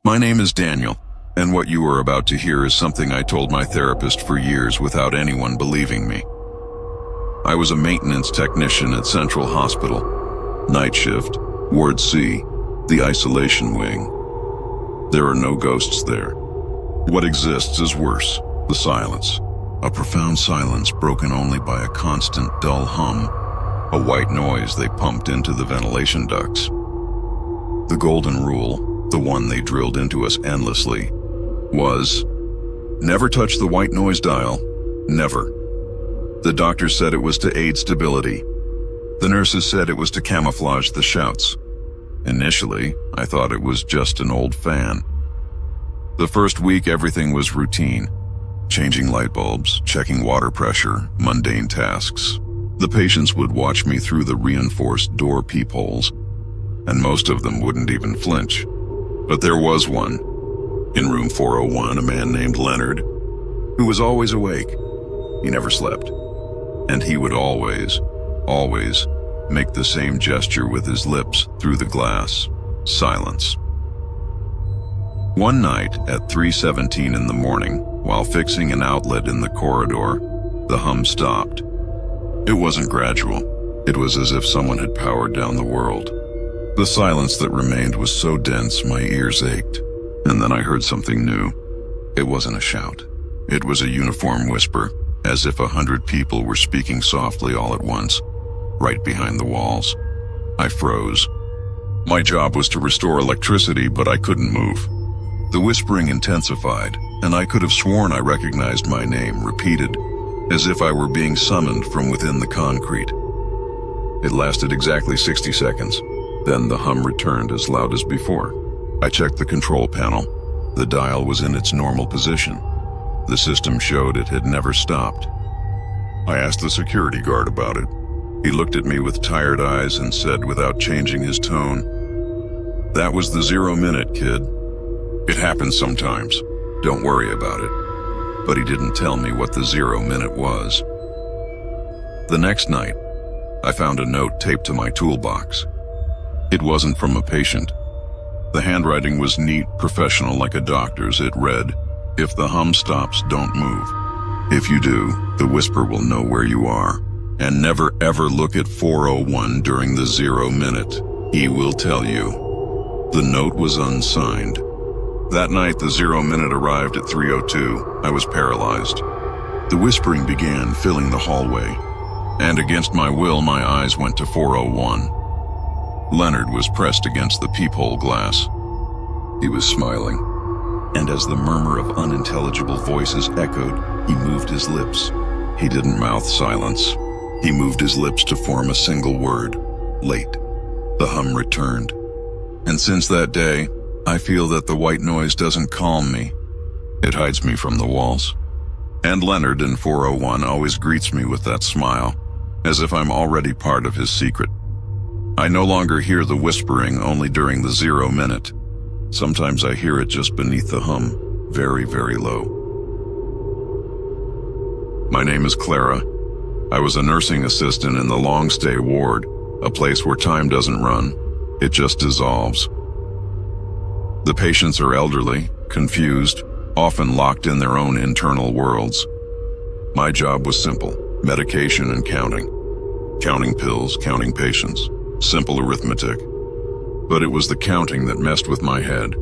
My name is Daniel, and what you are about to hear is something I told my therapist for years without anyone believing me. I was a maintenance technician at Central Hospital, night shift, Ward C, the isolation wing. There are no ghosts there. What exists is worse, the silence. A profound silence broken only by a constant dull hum, a white noise they pumped into the ventilation ducts. The golden rule, the one they drilled into us endlessly, was never touch the white noise dial, never. The doctor said it was to aid stability. The nurses said it was to camouflage the shouts. Initially, I thought it was just an old fan. The first week, everything was routine. Changing light bulbs, checking water pressure, mundane tasks. The patients would watch me through the reinforced door peepholes, and most of them wouldn't even flinch. But there was one. In room 401, a man named Leonard, who was always awake. He never slept. And he would always make the same gesture with his lips through the glass. Silence. One night at 3:17 in the morning, while fixing an outlet in the corridor, the hum stopped. It wasn't gradual. It was as if someone had powered down the world. The silence that remained was so dense my ears ached. And then I heard something new. It wasn't a shout. It was a uniform whisper, as if 100 people were speaking softly all at once, right behind the walls. I froze. My job was to restore electricity, but I couldn't move. The whispering intensified, and I could have sworn I recognized my name, repeated, as if I were being summoned from within the concrete. It lasted exactly 60 seconds. Then the hum returned as loud as before. I checked the control panel. The dial was in its normal position. The system showed it had never stopped. I asked the security guard about it. He looked at me with tired eyes and said without changing his tone, "That was the 0 minute, kid. It happens sometimes. Don't worry about it." But he didn't tell me what the 0 minute was. The next night, I found a note taped to my toolbox. It wasn't from a patient. The handwriting was neat, professional, like a doctor's. It read, "If the hum stops, don't move. If you do, the whisper will know where you are. And never ever look at 401 during the 0 minute. He will tell you." The note was unsigned. That night, the 0 minute arrived at 3:02. I was paralyzed. The whispering began, filling the hallway. And against my will, my eyes went to 401. Leonard was pressed against the peephole glass. He was smiling. And as the murmur of unintelligible voices echoed, he moved his lips. He didn't mouth silence. He moved his lips to form a single word, late. The hum returned. And since that day, I feel that the white noise doesn't calm me. It hides me from the walls. And Leonard in 401 always greets me with that smile, as if I'm already part of his secret. I no longer hear the whispering only during the 0 minute. Sometimes I hear it just beneath the hum, very, very low. My name is Clara. I was a nursing assistant in the long-stay ward, a place where time doesn't run, it just dissolves. The patients are elderly, confused, often locked in their own internal worlds. My job was simple, medication and counting. Counting pills, counting patients. Simple arithmetic. But it was the counting that messed with my head.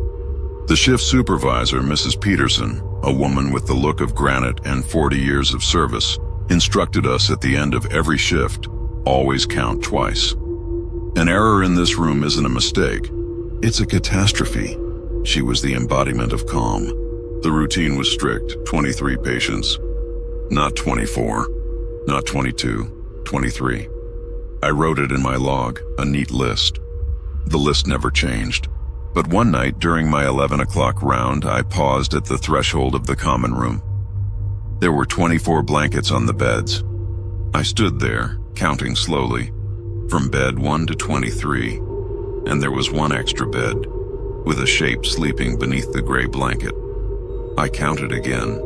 The shift supervisor, Mrs. Peterson, a woman with the look of granite and 40 years of service, instructed us at the end of every shift, always count twice. An error in this room isn't a mistake. It's a catastrophe. She was the embodiment of calm. The routine was strict, 23 patients. Not 24, not 22, 23. I wrote it in my log, a neat list. The list never changed. But one night during my 11 o'clock round, I paused at the threshold of the common room. There were 24 blankets on the beds. I stood there, counting slowly, from bed 1 to 23, and there was one extra bed, with a shape sleeping beneath the gray blanket. I counted again.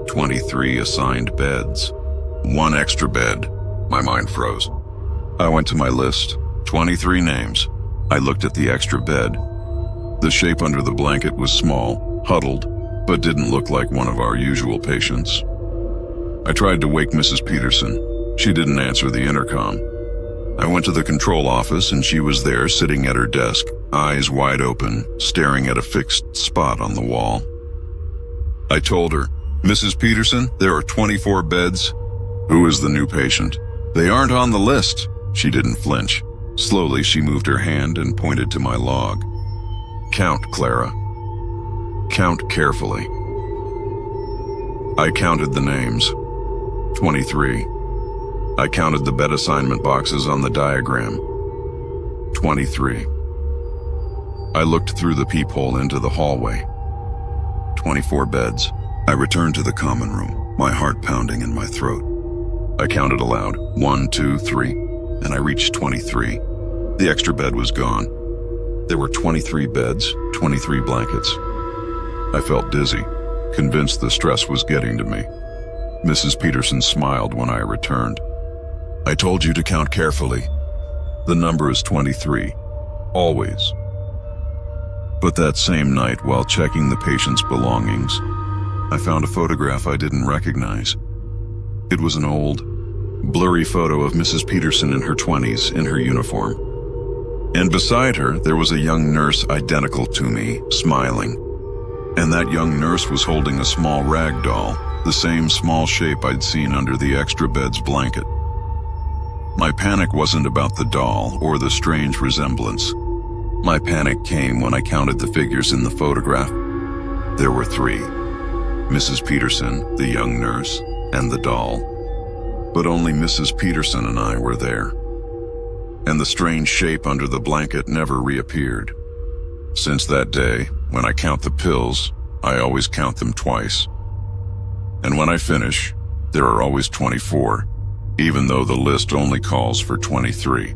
23 assigned beds. One extra bed. My mind froze. I went to my list. 23 names. I looked at the extra bed. The shape under the blanket was small, huddled, but didn't look like one of our usual patients. I tried to wake Mrs. Peterson. She didn't answer the intercom. I went to the control office and she was there sitting at her desk, eyes wide open, staring at a fixed spot on the wall. I told her, "Mrs. Peterson, there are 24 beds." "Who is the new patient?" "They aren't on the list." She didn't flinch. Slowly, she moved her hand and pointed to my log. "Count, Clara. Count carefully." I counted the names. 23. I counted the bed assignment boxes on the diagram. 23. I looked through the peephole into the hallway. 24 beds. I returned to the common room, my heart pounding in my throat. I counted aloud, 1, 2, 3, and I reached 23. The extra bed was gone. There were 23 beds, 23 blankets. I felt dizzy, convinced the stress was getting to me. Mrs. Peterson smiled when I returned. "I told you to count carefully. The number is 23, always." But that same night, while checking the patient's belongings, I found a photograph I didn't recognize. It was an old, blurry photo of Mrs. Peterson in her 20s in her uniform. And beside her, there was a young nurse identical to me, smiling. And that young nurse was holding a small rag doll, the same small shape I'd seen under the extra bed's blanket. My panic wasn't about the doll or the strange resemblance. My panic came when I counted the figures in the photograph. There were 3. Mrs. Peterson, the young nurse, and the doll. But only Mrs. Peterson and I were there. And the strange shape under the blanket never reappeared. Since that day, when I count the pills, I always count them twice. And when I finish, there are always 24, even though the list only calls for 23.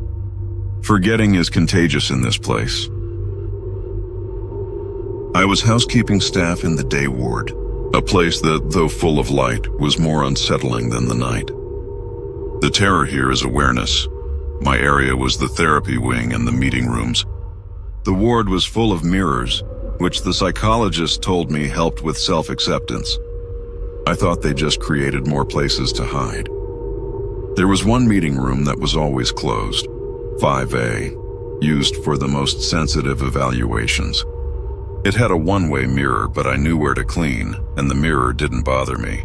Forgetting is contagious in this place. I was housekeeping staff in the day ward, a place that, though full of light, was more unsettling than the night. The terror here is awareness. My area was the therapy wing and the meeting rooms. The ward was full of mirrors, which the psychologist told me helped with self-acceptance. I thought they just created more places to hide. There was one meeting room that was always closed, 5A, used for the most sensitive evaluations. It had a one-way mirror, but I knew where to clean, and the mirror didn't bother me.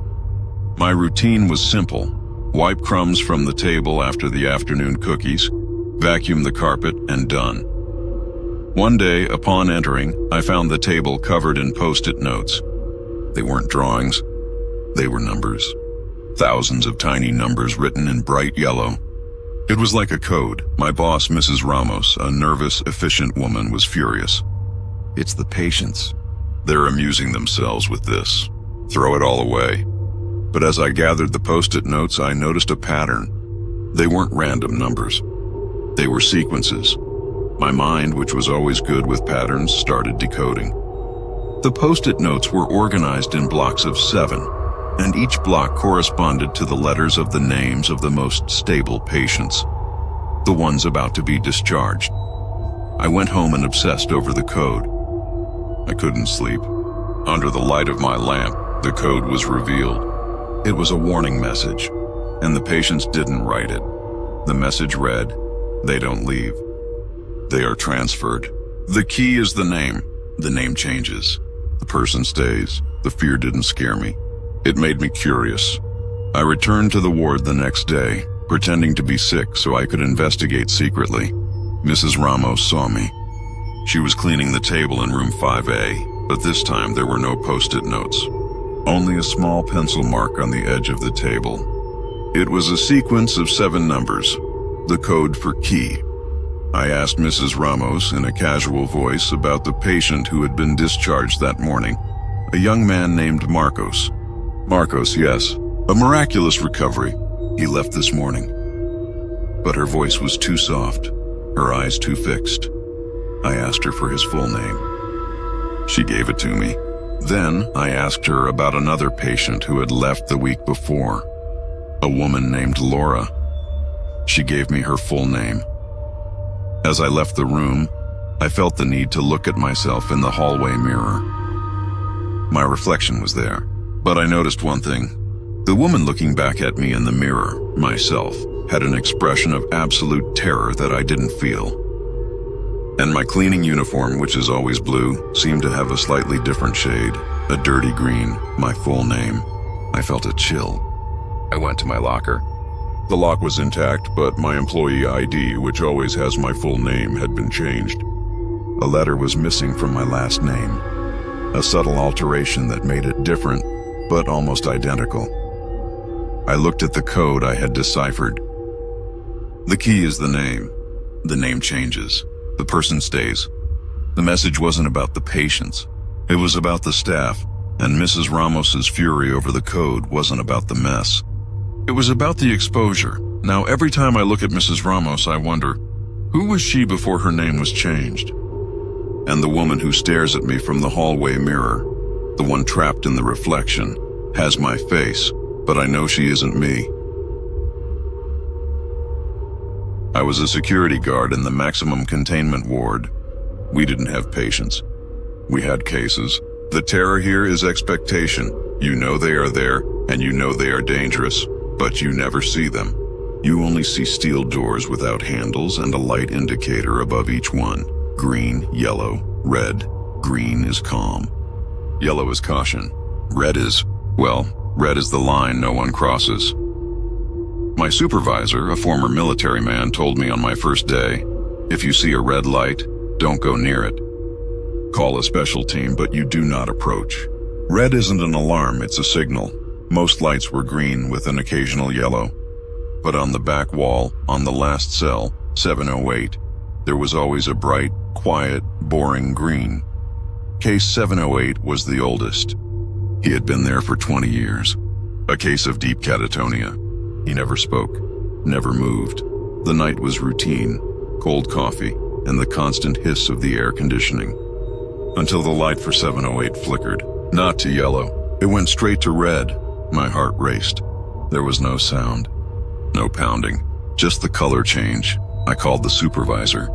My routine was simple. Wipe crumbs from the table after the afternoon cookies, vacuum the carpet, and done. One day, upon entering, I found the table covered in post-it notes. They weren't drawings. They were numbers. Thousands of tiny numbers written in bright yellow. It was like a code. My boss, Mrs. Ramos, a nervous, efficient woman, was furious. "It's the patients. They're amusing themselves with this. Throw it all away." But as I gathered the post-it notes, I noticed a pattern. They weren't random numbers. They were sequences. My mind, which was always good with patterns, started decoding. The post-it notes were organized in blocks of 7, and each block corresponded to the letters of the names of the most stable patients, the ones about to be discharged. I went home and obsessed over the code. I couldn't sleep. Under the light of my lamp, the code was revealed. It was a warning message, and the patients didn't write it. The message read, "They don't leave. They are transferred. The key is the name. The name changes. The person stays." The fear didn't scare me. It made me curious. I returned to the ward the next day, pretending to be sick so I could investigate secretly. Mrs. Ramos saw me. She was cleaning the table in room 5A, but this time there were no post-it notes. Only a small pencil mark on the edge of the table. It was a sequence of 7 numbers, the code for key. I asked Mrs. Ramos in a casual voice about the patient who had been discharged that morning, a young man named Marcos. "Marcos, yes. A miraculous recovery. He left this morning." But her voice was too soft, her eyes too fixed. I asked her for his full name. She gave it to me. Then I asked her about another patient who had left the week before, a woman named Laura. She gave me her full name. As I left the room, I felt the need to look at myself in the hallway mirror. My reflection was there, but I noticed one thing. The woman looking back at me in the mirror, myself, had an expression of absolute terror that I didn't feel. And my cleaning uniform, which is always blue, seemed to have a slightly different shade, a dirty green, my full name. I felt a chill. I went to my locker. The lock was intact, but my employee ID, which always has my full name, had been changed. A letter was missing from my last name, a subtle alteration that made it different, but almost identical. I looked at the code I had deciphered. The key is the name. The name changes. The person stays. The message wasn't about the patients. It was about the staff, and Mrs. Ramos's fury over the code wasn't about the mess. It was about the exposure. Now, every time I look at Mrs. Ramos, I wonder, who was she before her name was changed? And the woman who stares at me from the hallway mirror, the one trapped in the reflection, has my face, but I know she isn't me. I was a security guard in the maximum containment ward. We didn't have patients. We had cases. The terror here is expectation. You know they are there, and you know they are dangerous, but you never see them. You only see steel doors without handles and a light indicator above each one. Green, yellow, red. Green is calm. Yellow is caution. Red is, well, red is the line no one crosses. My supervisor, a former military man, told me on my first day, if you see a red light, don't go near it. Call a special team, but you do not approach. Red isn't an alarm, it's a signal. Most lights were green with an occasional yellow. But on the back wall, on the last cell, 708, there was always a bright, quiet, boring green. Case 708 was the oldest. He had been there for 20 years. A case of deep catatonia. He never spoke, never moved. The night was routine, cold coffee, and the constant hiss of the air conditioning. Until the light for 708 flickered. Not to yellow. It went straight to red. My heart raced. There was no sound. No pounding. Just the color change. I called the supervisor.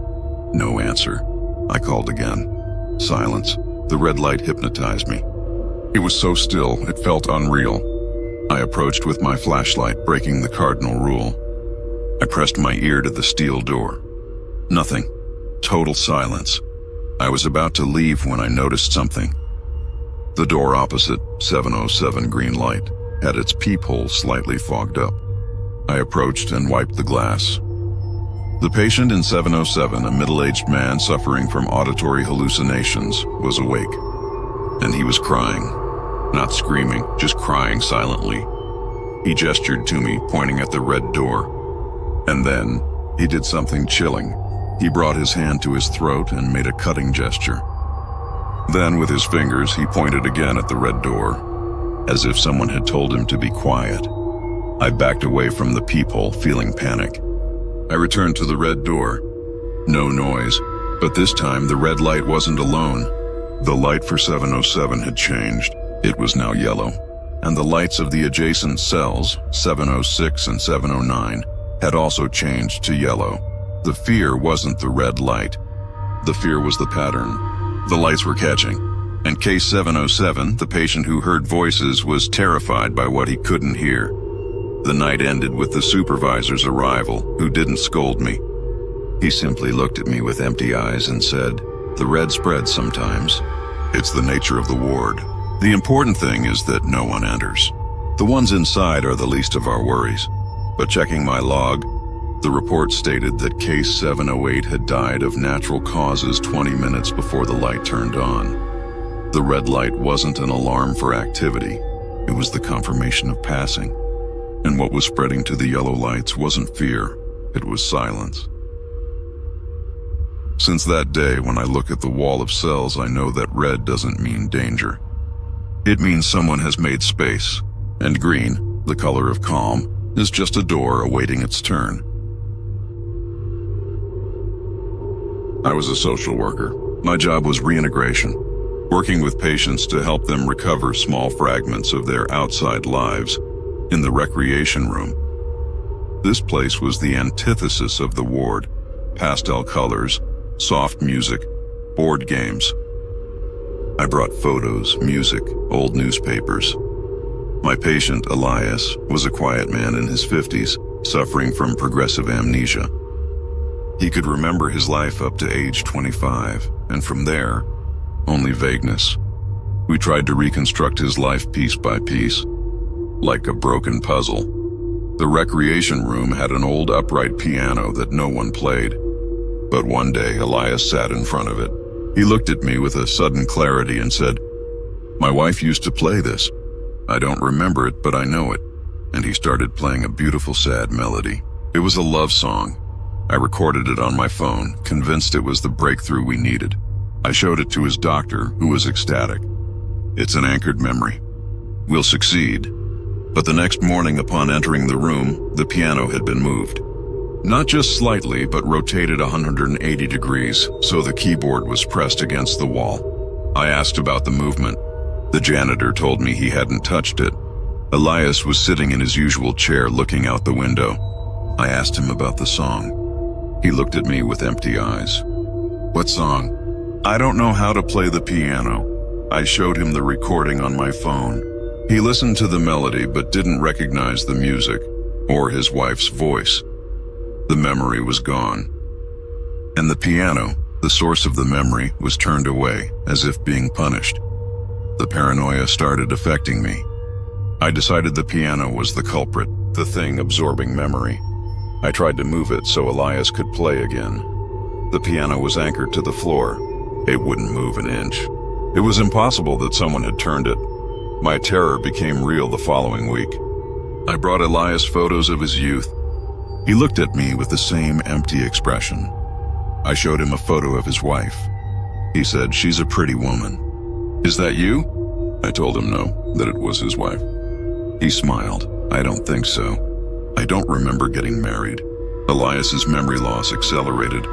No answer. I called again. Silence. The red light hypnotized me. It was so still, it felt unreal. I approached with my flashlight, breaking the cardinal rule. I pressed my ear to the steel door. Nothing. Total silence. I was about to leave when I noticed something. The door opposite, 707 green light, had its peephole slightly fogged up. I approached and wiped the glass. The patient in 707, a middle-aged man suffering from auditory hallucinations, was awake. And he was crying. Not screaming, just crying silently. He gestured to me, pointing at the red door. And then, he did something chilling. He brought his hand to his throat and made a cutting gesture. Then, with his fingers, he pointed again at the red door, as if someone had told him to be quiet. I backed away from the peephole, feeling panic. I returned to the red door. No noise, but this time the red light wasn't alone. The light for 707 had changed. It was now yellow, and the lights of the adjacent cells, 706 and 709, had also changed to yellow. The fear wasn't the red light. The fear was the pattern. The lights were catching, and case 707, the patient who heard voices, was terrified by what he couldn't hear. The night ended with the supervisor's arrival, who didn't scold me. He simply looked at me with empty eyes and said, "The red spreads sometimes. It's the nature of the ward. The important thing is that no one enters. The ones inside are the least of our worries." But checking my log, the report stated that case 708 had died of natural causes 20 minutes before the light turned on. The red light wasn't an alarm for activity. It was the confirmation of passing. And what was spreading to the yellow lights wasn't fear, it was silence. Since that day, when I look at the wall of cells, I know that red doesn't mean danger. It means someone has made space, and green, the color of calm, is just a door awaiting its turn. I was a social worker. My job was reintegration, working with patients to help them recover small fragments of their outside lives in the recreation room. This place was the antithesis of the ward. Pastel colors, soft music, board games. I brought photos, music, old newspapers. My patient, Elias, was a quiet man in his 50s, suffering from progressive amnesia. He could remember his life up to age 25, and from there, only vagueness. We tried to reconstruct his life piece by piece, like a broken puzzle. The recreation room had an old upright piano that no one played. But one day, Elias sat in front of it. He looked at me with a sudden clarity and said, "My wife used to play this. I don't remember it, but I know it." And he started playing a beautiful, sad melody. It was a love song. I recorded it on my phone, convinced it was the breakthrough we needed. I showed it to his doctor, who was ecstatic. "It's an anchored memory. We'll succeed." But the next morning, upon entering the room, the piano had been moved. Not just slightly, but rotated 180 degrees, so the keyboard was pressed against the wall. I asked about the movement. The janitor told me he hadn't touched it. Elias was sitting in his usual chair looking out the window. I asked him about the song. He looked at me with empty eyes. "What song?" "I don't know how to play the piano." I showed him the recording on my phone. He listened to the melody but didn't recognize the music or his wife's voice. The memory was gone. And the piano, the source of the memory, was turned away as if being punished. The paranoia started affecting me. I decided the piano was the culprit, the thing absorbing memory. I tried to move it so Elias could play again. The piano was anchored to the floor. It wouldn't move an inch. It was impossible that someone had turned it. My terror became real the following week. I brought Elias photos of his youth. He looked at me with the same empty expression. I showed him a photo of his wife. He said, "She's a pretty woman." "Is that you?" I told him no, that it was his wife. He smiled. "I don't think so. I don't remember getting married." Elias's memory loss accelerated.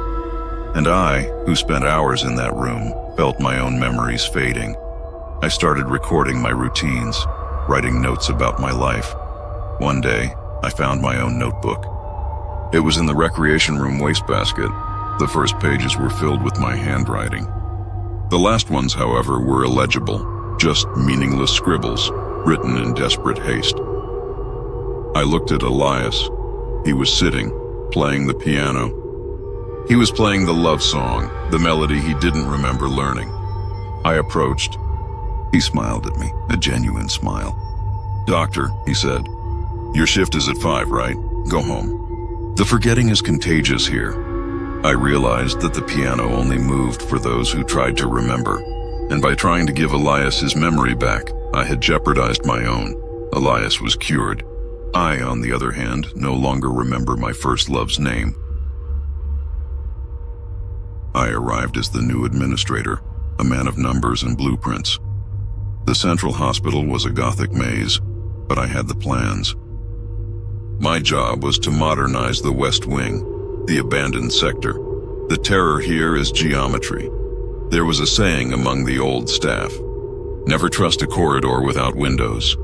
And I, who spent hours in that room, felt my own memories fading. I started recording my routines, writing notes about my life. One day, I found my own notebook. It was in the recreation room wastebasket. The first pages were filled with my handwriting. The last ones, however, were illegible, just meaningless scribbles, written in desperate haste. I looked at Elias. He was sitting, playing the piano. He was playing the love song, the melody he didn't remember learning. I approached. He smiled at me, a genuine smile. "Doctor," he said, "your shift is at 5, right? Go home." The forgetting is contagious here. I realized that the piano only moved for those who tried to remember, and by trying to give Elias his memory back, I had jeopardized my own. Elias was cured. I, on the other hand, no longer remember my first love's name. I arrived as the new administrator, a man of numbers and blueprints. The central hospital was a Gothic maze, but I had the plans. My job was to modernize the West Wing, the abandoned sector. The terror here is geometry. There was a saying among the old staff, "Never trust a corridor without windows."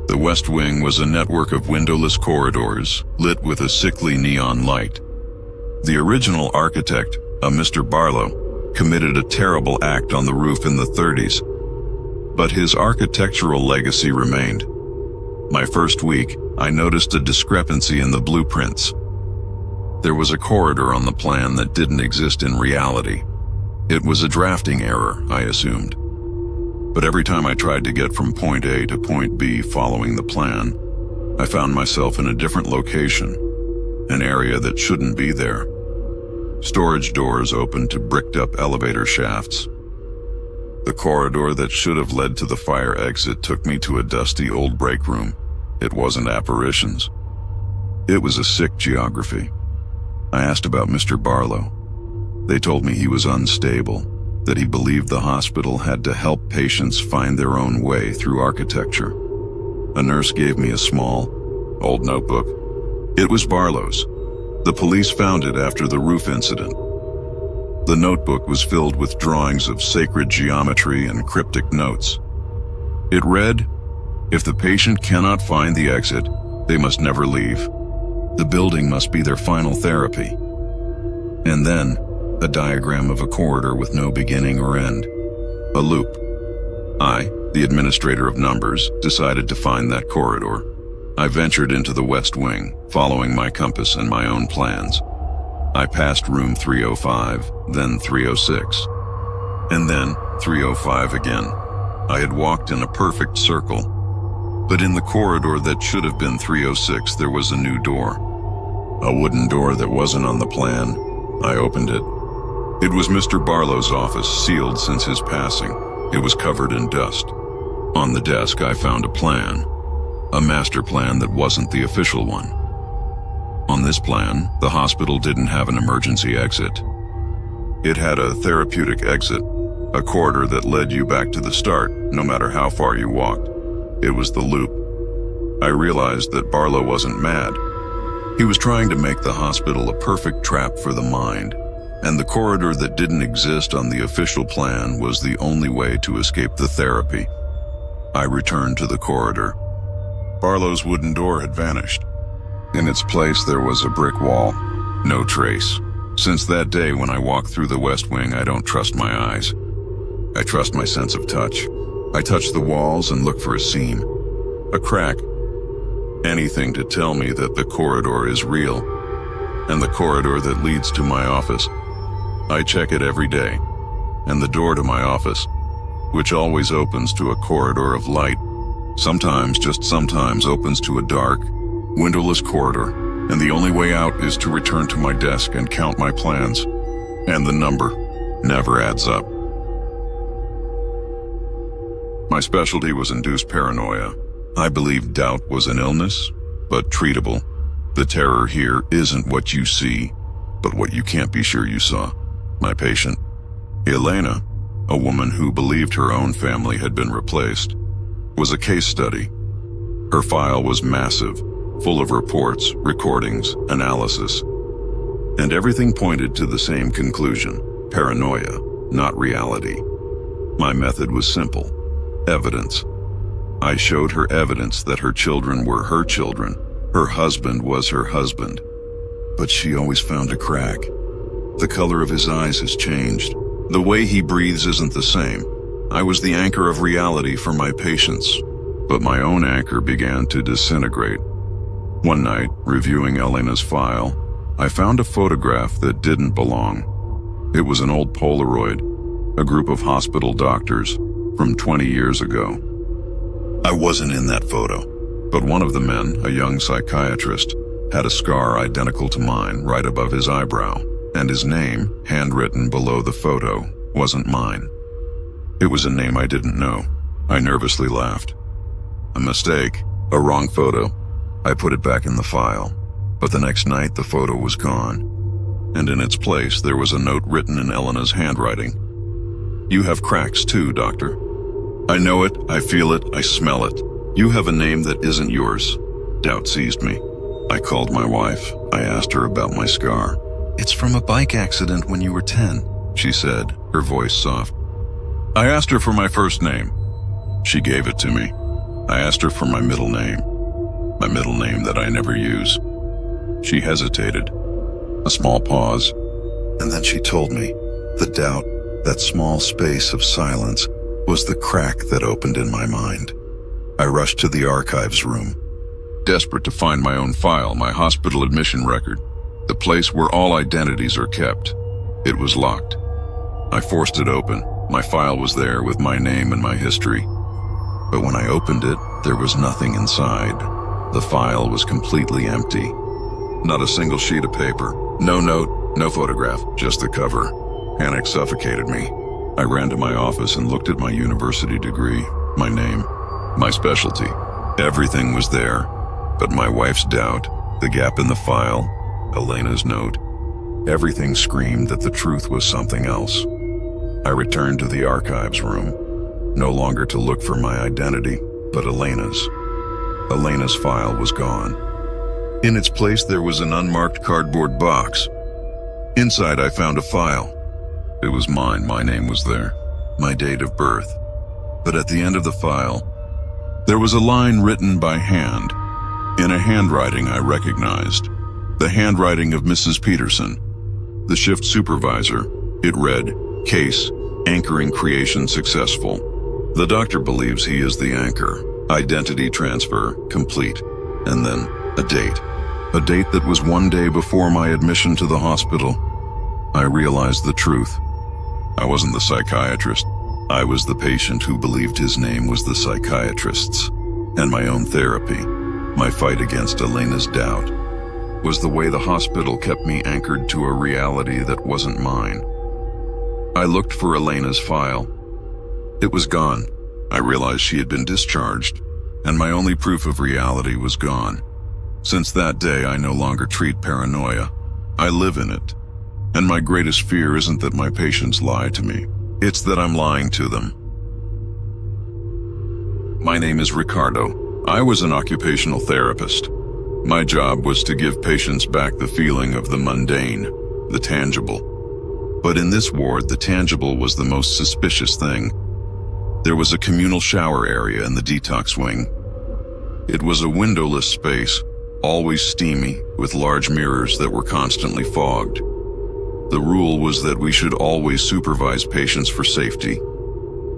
The West Wing was a network of windowless corridors, lit with a sickly neon light. The original architect, a Mr. Barlow, committed a terrible act on the roof in the 30s, but his architectural legacy remained. My first week, I noticed a discrepancy in the blueprints. There was a corridor on the plan that didn't exist in reality. It was a drafting error, I assumed. But every time I tried to get from point A to point B following the plan, I found myself in a different location, an area that shouldn't be there. Storage doors opened to bricked-up elevator shafts. The corridor that should have led to the fire exit took me to a dusty old break room. It wasn't apparitions. It was a sick geography. I asked about Mr. Barlow. They told me he was unstable, that he believed the hospital had to help patients find their own way through architecture. A nurse gave me a small, old notebook. It was Barlow's. The police found it after the roof incident. The notebook was filled with drawings of sacred geometry and cryptic notes. It read, "If the patient cannot find the exit, they must never leave. The building must be their final therapy." And then, A diagram of a corridor with no beginning or end. A loop. I, the administrator of numbers, decided to find that corridor. I ventured into the West Wing, following my compass and my own plans. I passed room 305, then 306, and then 305 again. I had walked in a perfect circle, but in the corridor that should have been 306, there was a new door. A wooden door that wasn't on the plan. I opened it. It was Mr. Barlow's office, sealed since his passing. It was covered in dust. On the desk, I found a plan. A master plan that wasn't the official one. On this plan, the hospital didn't have an emergency exit. It had a therapeutic exit, a corridor that led you back to the start, no matter how far you walked. It was the loop. I realized that Barlow wasn't mad. He was trying to make the hospital a perfect trap for the mind, and the corridor that didn't exist on the official plan was the only way to escape the therapy. I returned to the corridor. Barlow's wooden door had vanished. In its place, there was a brick wall. No trace. Since that day when I walked through the West Wing, I don't trust my eyes. I trust my sense of touch. I touch the walls and look for a seam, a crack, anything to tell me that the corridor is real, and the corridor that leads to my office. I check it every day, and the door to my office, which always opens to a corridor of light, sometimes, just sometimes, opens to a dark, windowless corridor, and the only way out is to return to my desk and count my plans, and the number never adds up. My specialty was induced paranoia. I believed doubt was an illness, but treatable. The terror here isn't what you see, but what you can't be sure you saw. My patient, Elena, a woman who believed her own family had been replaced, was a case study. Her file was massive, full of reports, recordings, analysis, and everything pointed to the same conclusion: paranoia, not reality. My method was simple: evidence. I showed her evidence that her children were her children, her husband was her husband. But she always found a crack. The color of his eyes has changed. The way he breathes isn't the same. I was the anchor of reality for my patients, but my own anchor began to disintegrate. One night, reviewing Elena's file, I found a photograph that didn't belong. It was an old Polaroid, a group of hospital doctors from 20 years ago. I wasn't in that photo, but one of the men, a young psychiatrist, had a scar identical to mine right above his eyebrow, and his name, handwritten below the photo, wasn't mine. It was a name I didn't know. I nervously laughed. A mistake, a wrong photo. I put it back in the file, but the next night the photo was gone, and in its place there was a note written in Elena's handwriting. "You have cracks too, doctor. I know it, I feel it, I smell it. You have a name that isn't yours." Doubt seized me. I called my wife. I asked her about my scar. "It's from a bike accident when you were 10, she said, her voice soft. I asked her for my first name. She gave it to me. I asked her for my middle name that I never use. She hesitated. A small pause, and then she told me. The doubt, that small space of silence, was the crack that opened in my mind. I rushed to the archives room, desperate to find my own file, my hospital admission record, the place where all identities are kept. It was locked. I forced it open. My file was there with my name and my history. But when I opened it, there was nothing inside. The file was completely empty. Not a single sheet of paper. No note, no photograph, just the cover. Panic suffocated me. I ran to my office and looked at my university degree, my name, my specialty. Everything was there, but my wife's doubt, the gap in the file, Elena's note, everything screamed that the truth was something else. I returned to the archives room, no longer to look for my identity, but Elena's. Elena's file was gone. In its place, there was an unmarked cardboard box. Inside, I found a file. It was mine, my name was there, my date of birth. But at the end of the file, there was a line written by hand, in a handwriting I recognized, the handwriting of Mrs. Peterson. The shift supervisor. It read, "Case, anchoring creation successful. The doctor believes he is the anchor. Identity transfer complete." And then a date. A date that was 1 day before my admission to the hospital. I realized the truth. I wasn't the psychiatrist. I was the patient who believed his name was the psychiatrist's. And my own therapy, my fight against Elena's doubt, was the way the hospital kept me anchored to a reality that wasn't mine. I looked for Elena's file. It was gone. I realized she had been discharged, and my only proof of reality was gone. Since that day, I no longer treat paranoia. I live in it. And my greatest fear isn't that my patients lie to me. It's that I'm lying to them. My name is Ricardo. I was an occupational therapist. My job was to give patients back the feeling of the mundane, the tangible. But in this ward, the tangible was the most suspicious thing. There was a communal shower area in the detox wing. It was a windowless space, always steamy, with large mirrors that were constantly fogged. The rule was that we should always supervise patients for safety,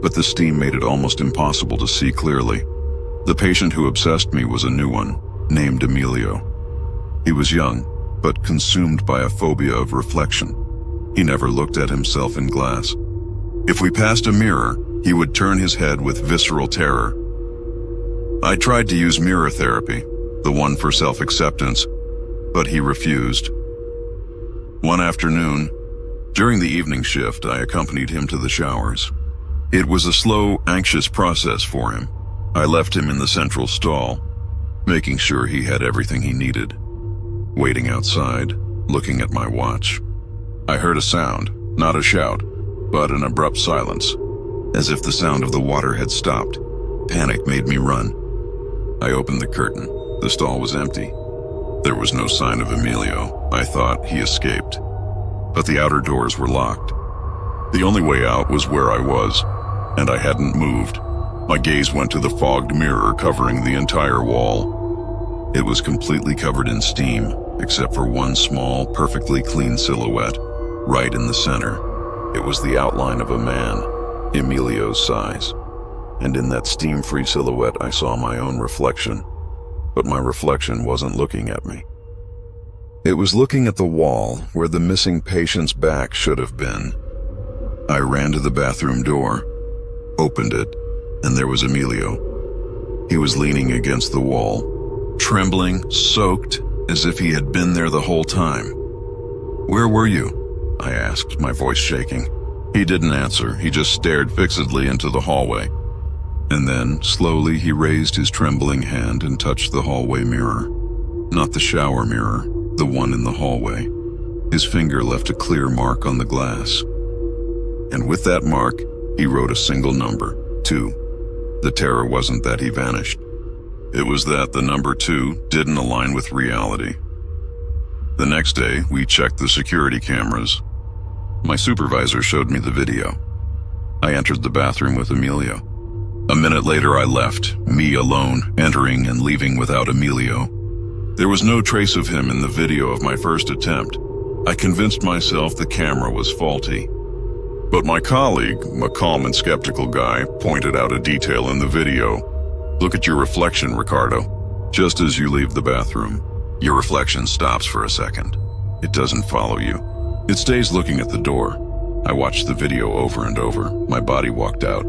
but the steam made it almost impossible to see clearly. The patient who obsessed me was a new one, named Emilio. He was young, but consumed by a phobia of reflection. He never looked at himself in glass. If we passed a mirror, he would turn his head with visceral terror. I tried to use mirror therapy, the one for self-acceptance, but he refused. One afternoon, during the evening shift, I accompanied him to the showers. It was a slow, anxious process for him. I left him in the central stall, making sure he had everything he needed. Waiting outside, looking at my watch. I heard a sound, not a shout, but an abrupt silence, as if the sound of the water had stopped. Panic made me run. I opened the curtain. The stall was empty. There was no sign of Emilio. I thought he escaped. But the outer doors were locked. The only way out was where I was, and I hadn't moved. My gaze went to the fogged mirror covering the entire wall. It was completely covered in steam, except for one small, perfectly clean silhouette, right in the center. It was the outline of a man, Emilio's size. And in that steam-free silhouette, I saw my own reflection. But my reflection wasn't looking at me. It was looking at the wall where the missing patient's back should have been. I ran to the bathroom door, opened it, and there was Emilio. He was leaning against the wall, trembling, soaked, as if he had been there the whole time. "Where were you?" I asked, my voice shaking. He didn't answer. He just stared fixedly into the hallway. And then, slowly, he raised his trembling hand and touched the hallway mirror. Not the shower mirror, the one in the hallway. His finger left a clear mark on the glass. And with that mark, he wrote a single number, 2. The terror wasn't that he vanished. It was that the number 2 didn't align with reality. The next day, we checked the security cameras. My supervisor showed me the video. I entered the bathroom with Emilio. A minute later, I left, me alone, entering and leaving without Emilio. There was no trace of him in the video of my first attempt. I convinced myself the camera was faulty. But my colleague, a calm and skeptical guy, pointed out a detail in the video. "Look at your reflection, Ricardo. Just as you leave the bathroom, your reflection stops for a second. It doesn't follow you. It stays looking at the door." I watched the video over and over. My body walked out.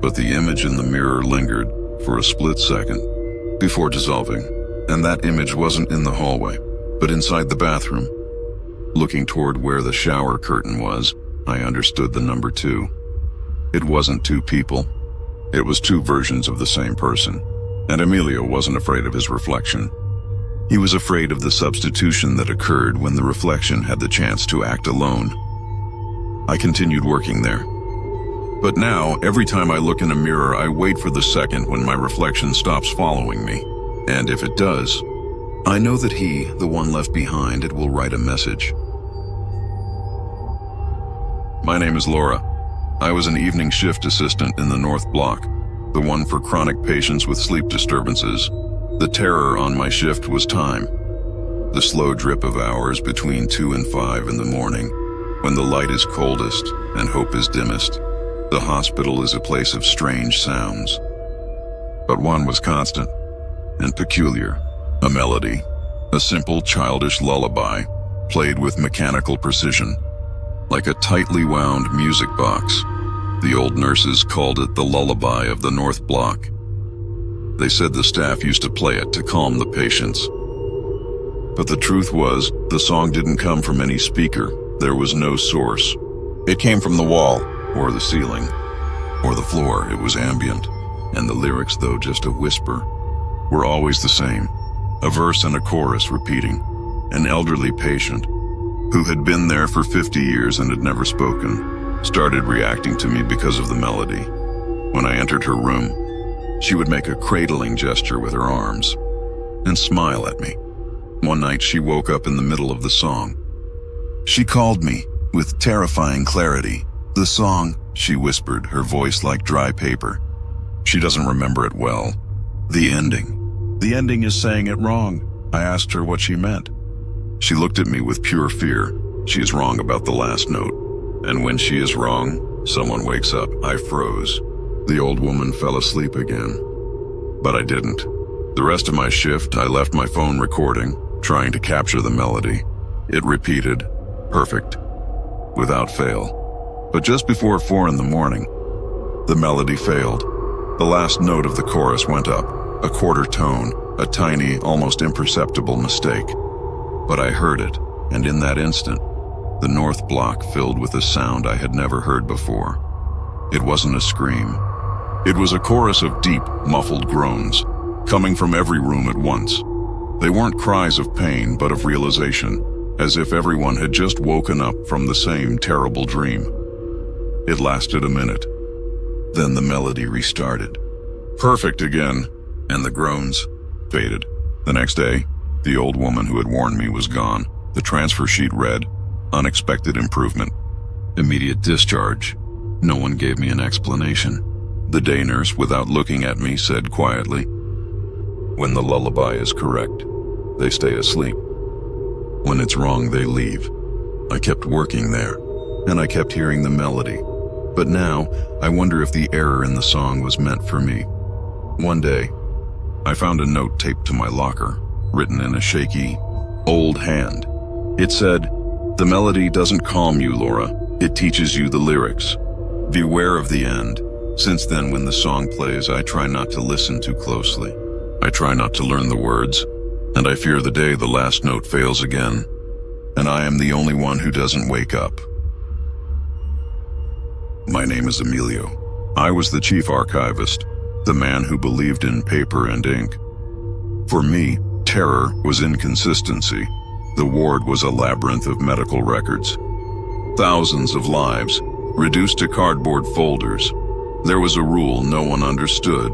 But the image in the mirror lingered for a split second before dissolving, and that image wasn't in the hallway, but inside the bathroom. Looking toward where the shower curtain was, I understood the number 2. It wasn't 2 people. It was 2 versions of the same person, and Emilio wasn't afraid of his reflection. He was afraid of the substitution that occurred when the reflection had the chance to act alone. I continued working there. But now, every time I look in a mirror, I wait for the second when my reflection stops following me. And if it does, I know that he, the one left behind, it will write a message. My name is Laura. I was an evening shift assistant in the North Block, the one for chronic patients with sleep disturbances. The terror on my shift was time. The slow drip of hours between 2 and 5 in the morning, when the light is coldest and hope is dimmest. The hospital is a place of strange sounds. But one was constant and peculiar. A melody, a simple childish lullaby, played with mechanical precision, like a tightly wound music box. The old nurses called it the lullaby of the North Block. They said the staff used to play it to calm the patients. But the truth was, the song didn't come from any speaker. There was no source. It came from the wall, or the ceiling, or the floor. It was ambient, and the lyrics, though just a whisper, were always the same. A verse and a chorus repeating. An elderly patient, who had been there for 50 years and had never spoken, started reacting to me because of the melody. When I entered her room, she would make a cradling gesture with her arms and smile at me. One night she woke up in the middle of the song. She called me with terrifying clarity. "The song," she whispered, her voice like dry paper. She doesn't remember it well. "The ending. The ending is saying it wrong." I asked her what she meant. She looked at me with pure fear. "She is wrong about the last note. And when she is wrong, someone wakes up." I froze. The old woman fell asleep again. But I didn't. The rest of my shift, I left my phone recording, trying to capture the melody. It repeated, perfect, without fail. But just before 4 in the morning, the melody failed. The last note of the chorus went up, a quarter tone, a tiny, almost imperceptible mistake. But I heard it, and in that instant, the North Block filled with a sound I had never heard before. It wasn't a scream. It was a chorus of deep, muffled groans, coming from every room at once. They weren't cries of pain, but of realization, as if everyone had just woken up from the same terrible dream. It lasted a minute. Then the melody restarted. Perfect again, and the groans faded. The next day, the old woman who had warned me was gone. The transfer sheet read, "Unexpected improvement. Immediate discharge." No one gave me an explanation. The day nurse, without looking at me, said quietly, "When the lullaby is correct, they stay asleep. When it's wrong, they leave." I kept working there, and I kept hearing the melody. But now, I wonder if the error in the song was meant for me. One day, I found a note taped to my locker, written in a shaky, old hand. It said, "The melody doesn't calm you, Laura. It teaches you the lyrics. Beware of the end." Since then, when the song plays, I try not to listen too closely. I try not to learn the words, and I fear the day the last note fails again, and I am the only one who doesn't wake up. My name is Emilio. I was the chief archivist, the man who believed in paper and ink. For me, terror was inconsistency. The ward was a labyrinth of medical records. Thousands of lives, reduced to cardboard folders. There was a rule no one understood.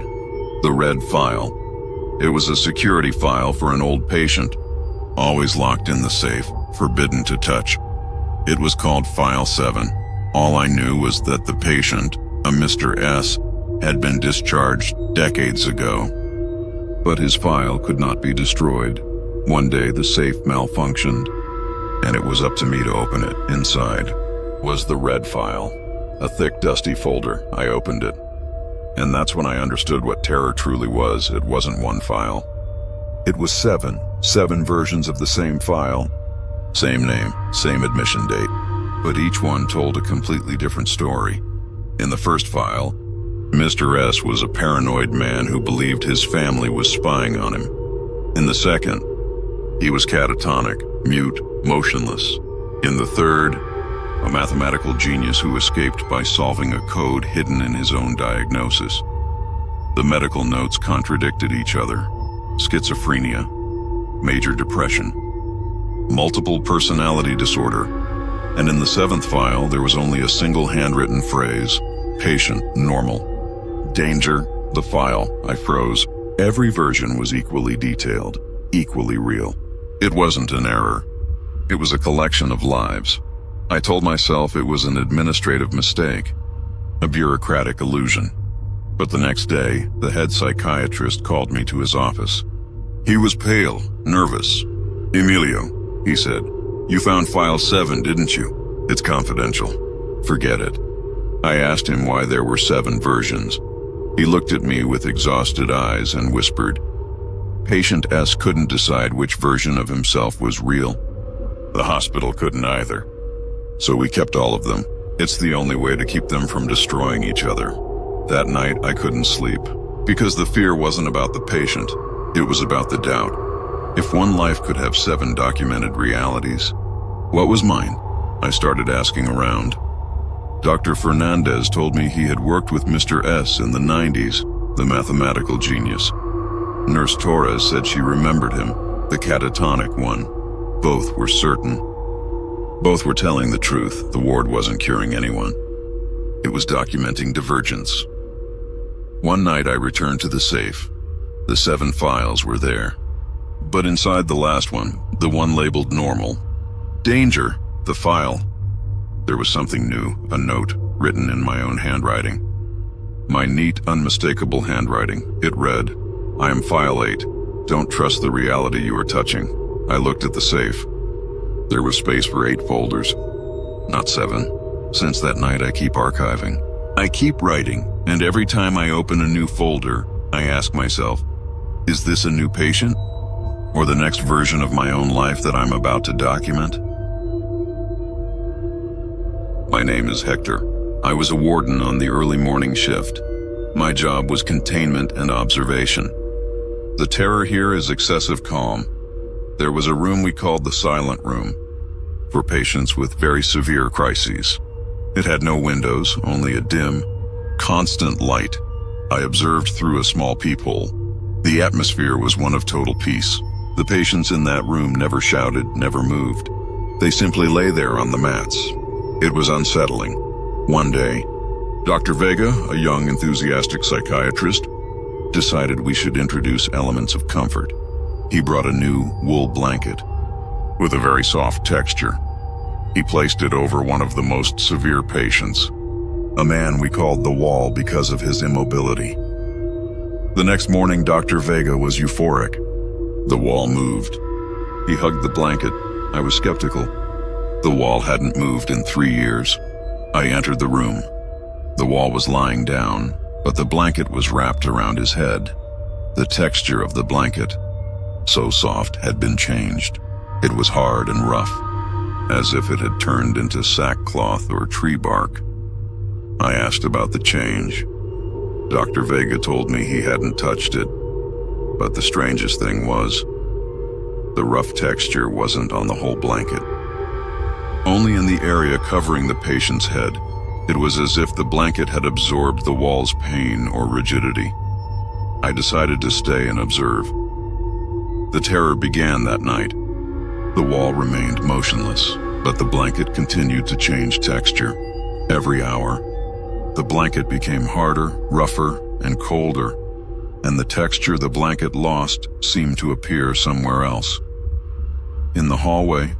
The red file. It was a security file for an old patient, always locked in the safe, forbidden to touch. It was called File 7. All I knew was that the patient, a Mr. S, had been discharged decades ago. But his file could not be destroyed. One day the safe malfunctioned, and it was up to me to open it. Inside was the red file, a thick, dusty folder. I opened it, and that's when I understood what terror truly was. It wasn't one file. It was seven versions of the same file, same name, same admission date, but each one told a completely different story. In the first file, Mr. S was a paranoid man who believed his family was spying on him. In the second, he was catatonic, mute, motionless. In the third, a mathematical genius who escaped by solving a code hidden in his own diagnosis. The medical notes contradicted each other. Schizophrenia, major depression, multiple personality disorder, and in the seventh file there was only a single handwritten phrase, patient normal. Danger, the file. I froze. Every version was equally detailed, equally real. It wasn't an error. It was a collection of lives. I told myself it was an administrative mistake, a bureaucratic illusion. But the next day, the head psychiatrist called me to his office. He was pale, nervous, "Emilio," he said, "you found file 7, didn't you? It's confidential. Forget it." I asked him why there were 7 versions. He looked at me with exhausted eyes and whispered, "Patient S couldn't decide which version of himself was real. The hospital couldn't either. So we kept all of them. It's the only way to keep them from destroying each other." That night I couldn't sleep, because the fear wasn't about the patient, it was about the doubt. If one life could have 7 documented realities, what was mine? I started asking around. Dr. Fernandez told me he had worked with Mr. S in the 90s, the mathematical genius. Nurse Torres said she remembered him, the catatonic one. Both were certain. Both were telling the truth. The ward wasn't curing anyone. It was documenting divergence. One night I returned to the safe. The 7 files were there. But inside the last one, the one labeled normal, danger, the file, there was something new, a note written in my own handwriting. My neat, unmistakable handwriting. It read, "I am file 8. Don't trust the reality you are touching." I looked at the safe. There was space for 8 folders, not 7. Since that night I keep archiving. I keep writing, and every time I open a new folder, I ask myself, is this a new patient? Or the next version of my own life that I'm about to document? My name is Hector. I was a warden on the early morning shift. My job was containment and observation. The terror here is excessive calm. There was a room we called the silent room, for patients with very severe crises. It had no windows, only a dim, constant light. I observed through a small peephole. The atmosphere was one of total peace. The patients in that room never shouted, never moved. They simply lay there on the mats. It was unsettling. One day, Dr. Vega, a young, enthusiastic psychiatrist, decided we should introduce elements of comfort. He brought a new wool blanket with a very soft texture. He placed it over one of the most severe patients, a man we called the Wall because of his immobility. The next morning, Dr. Vega was euphoric. The Wall moved. He hugged the blanket. I was skeptical. The Wall hadn't moved in 3 years. I entered the room. The Wall was lying down, but the blanket was wrapped around his head. The texture of the blanket, so soft, had been changed. It was hard and rough, as if it had turned into sackcloth or tree bark. I asked about the change. Dr. Vega told me he hadn't touched it, but the strangest thing was, the rough texture wasn't on the whole blanket. Only in the area covering the patient's head. It was as if the blanket had absorbed the Wall's pain or rigidity. I decided to stay and observe. The terror began that night. The Wall remained motionless, but the blanket continued to change texture. Every hour, the blanket became harder, rougher, and colder, and the texture the blanket lost seemed to appear somewhere else. In the hallway,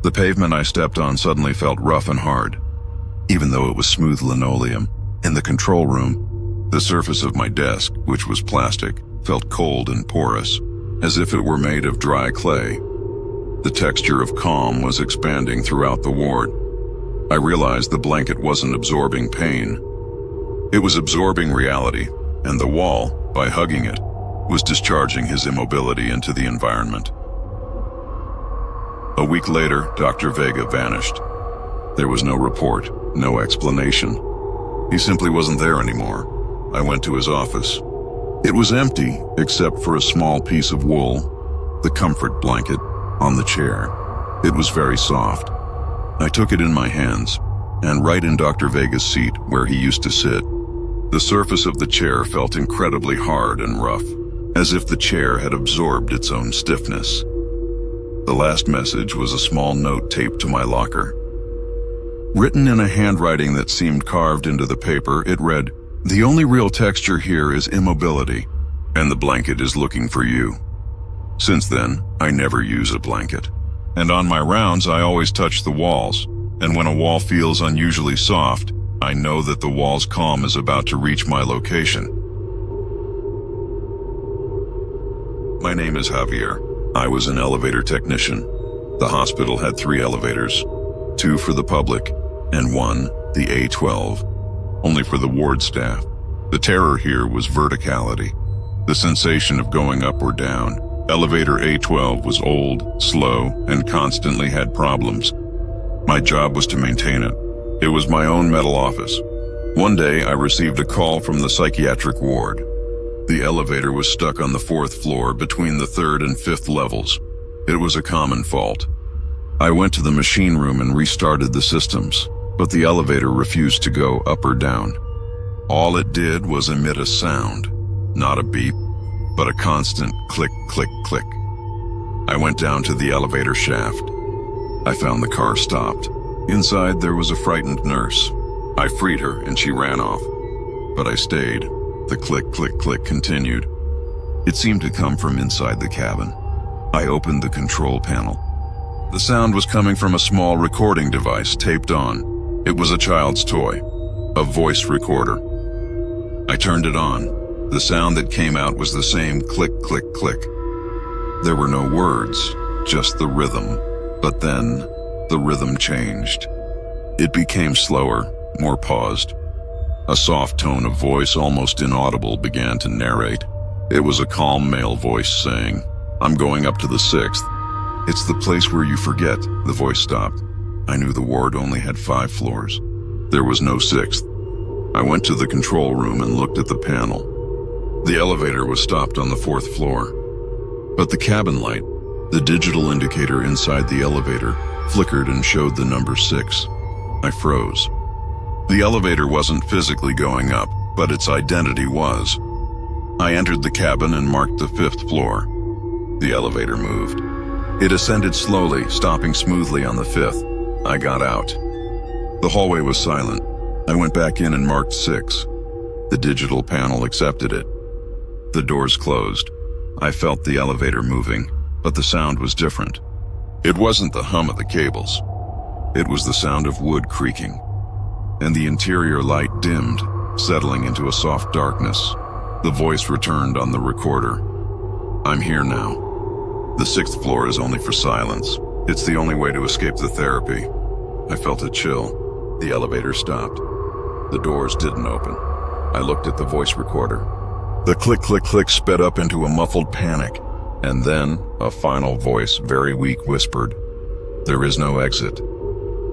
the pavement I stepped on suddenly felt rough and hard, even though it was smooth linoleum. In the control room, the surface of my desk, which was plastic, felt cold and porous, as if it were made of dry clay. The texture of calm was expanding throughout the ward. I realized the blanket wasn't absorbing pain. It was absorbing reality, and the Wall, by hugging it, was discharging his immobility into the environment. A week later, Dr. Vega vanished. There was no report, no explanation. He simply wasn't there anymore. I went to his office. It was empty, except for a small piece of wool, the comfort blanket, on the chair. It was very soft. I took it in my hands, and right in Dr. Vega's seat, where he used to sit, the surface of the chair felt incredibly hard and rough, as if the chair had absorbed its own stiffness. The last message was a small note taped to my locker. Written in a handwriting that seemed carved into the paper, it read, "The only real texture here is immobility, and the blanket is looking for you." Since then, I never use a blanket. And on my rounds, I always touch the walls. And when a wall feels unusually soft, I know that the wall's calm is about to reach my location. My name is Javier. I was an elevator technician. The hospital had 3 elevators, 2 for the public, and 1, the A12, only for the ward staff. The terror here was verticality, the sensation of going up or down. Elevator A12 was old, slow, and constantly had problems. My job was to maintain it. It was my own metal office. One day, I received a call from the psychiatric ward. The elevator was stuck on the 4th floor between the 3rd and 5th levels. It was a common fault. I went to the machine room and restarted the systems, but the elevator refused to go up or down. All it did was emit a sound, not a beep, but a constant click, click, click. I went down to the elevator shaft. I found the car stopped. Inside, there was a frightened nurse. I freed her and she ran off, but I stayed. The click, click, click continued. It seemed to come from inside the cabin. I opened the control panel. The sound was coming from a small recording device taped on. It was a child's toy, a voice recorder. I turned it on. The sound that came out was the same click, click, click. There were no words, just the rhythm. But then, the rhythm changed. It became slower, more paused. A soft tone of voice, almost inaudible, began to narrate. It was a calm male voice saying, "I'm going up to the 6th. It's the place where you forget." The voice stopped. I knew the ward only had 5 floors. There was no 6th. I went to the control room and looked at the panel. The elevator was stopped on the 4th floor. But the cabin light, the digital indicator inside the elevator, flickered and showed the number 6. I froze. The elevator wasn't physically going up, but its identity was. I entered the cabin and marked the 5th floor. The elevator moved. It ascended slowly, stopping smoothly on the 5th. I got out. The hallway was silent. I went back in and marked 6. The digital panel accepted it. The doors closed. I felt the elevator moving, but the sound was different. It wasn't the hum of the cables. It was the sound of wood creaking. And the interior light dimmed, settling into a soft darkness. The voice returned on the recorder. "I'm here now. The 6th floor is only for silence. It's the only way to escape the therapy." I felt a chill. The elevator stopped. The doors didn't open. I looked at the voice recorder. The click, click, click sped up into a muffled panic. And then, a final voice, very weak, whispered, "There is no exit.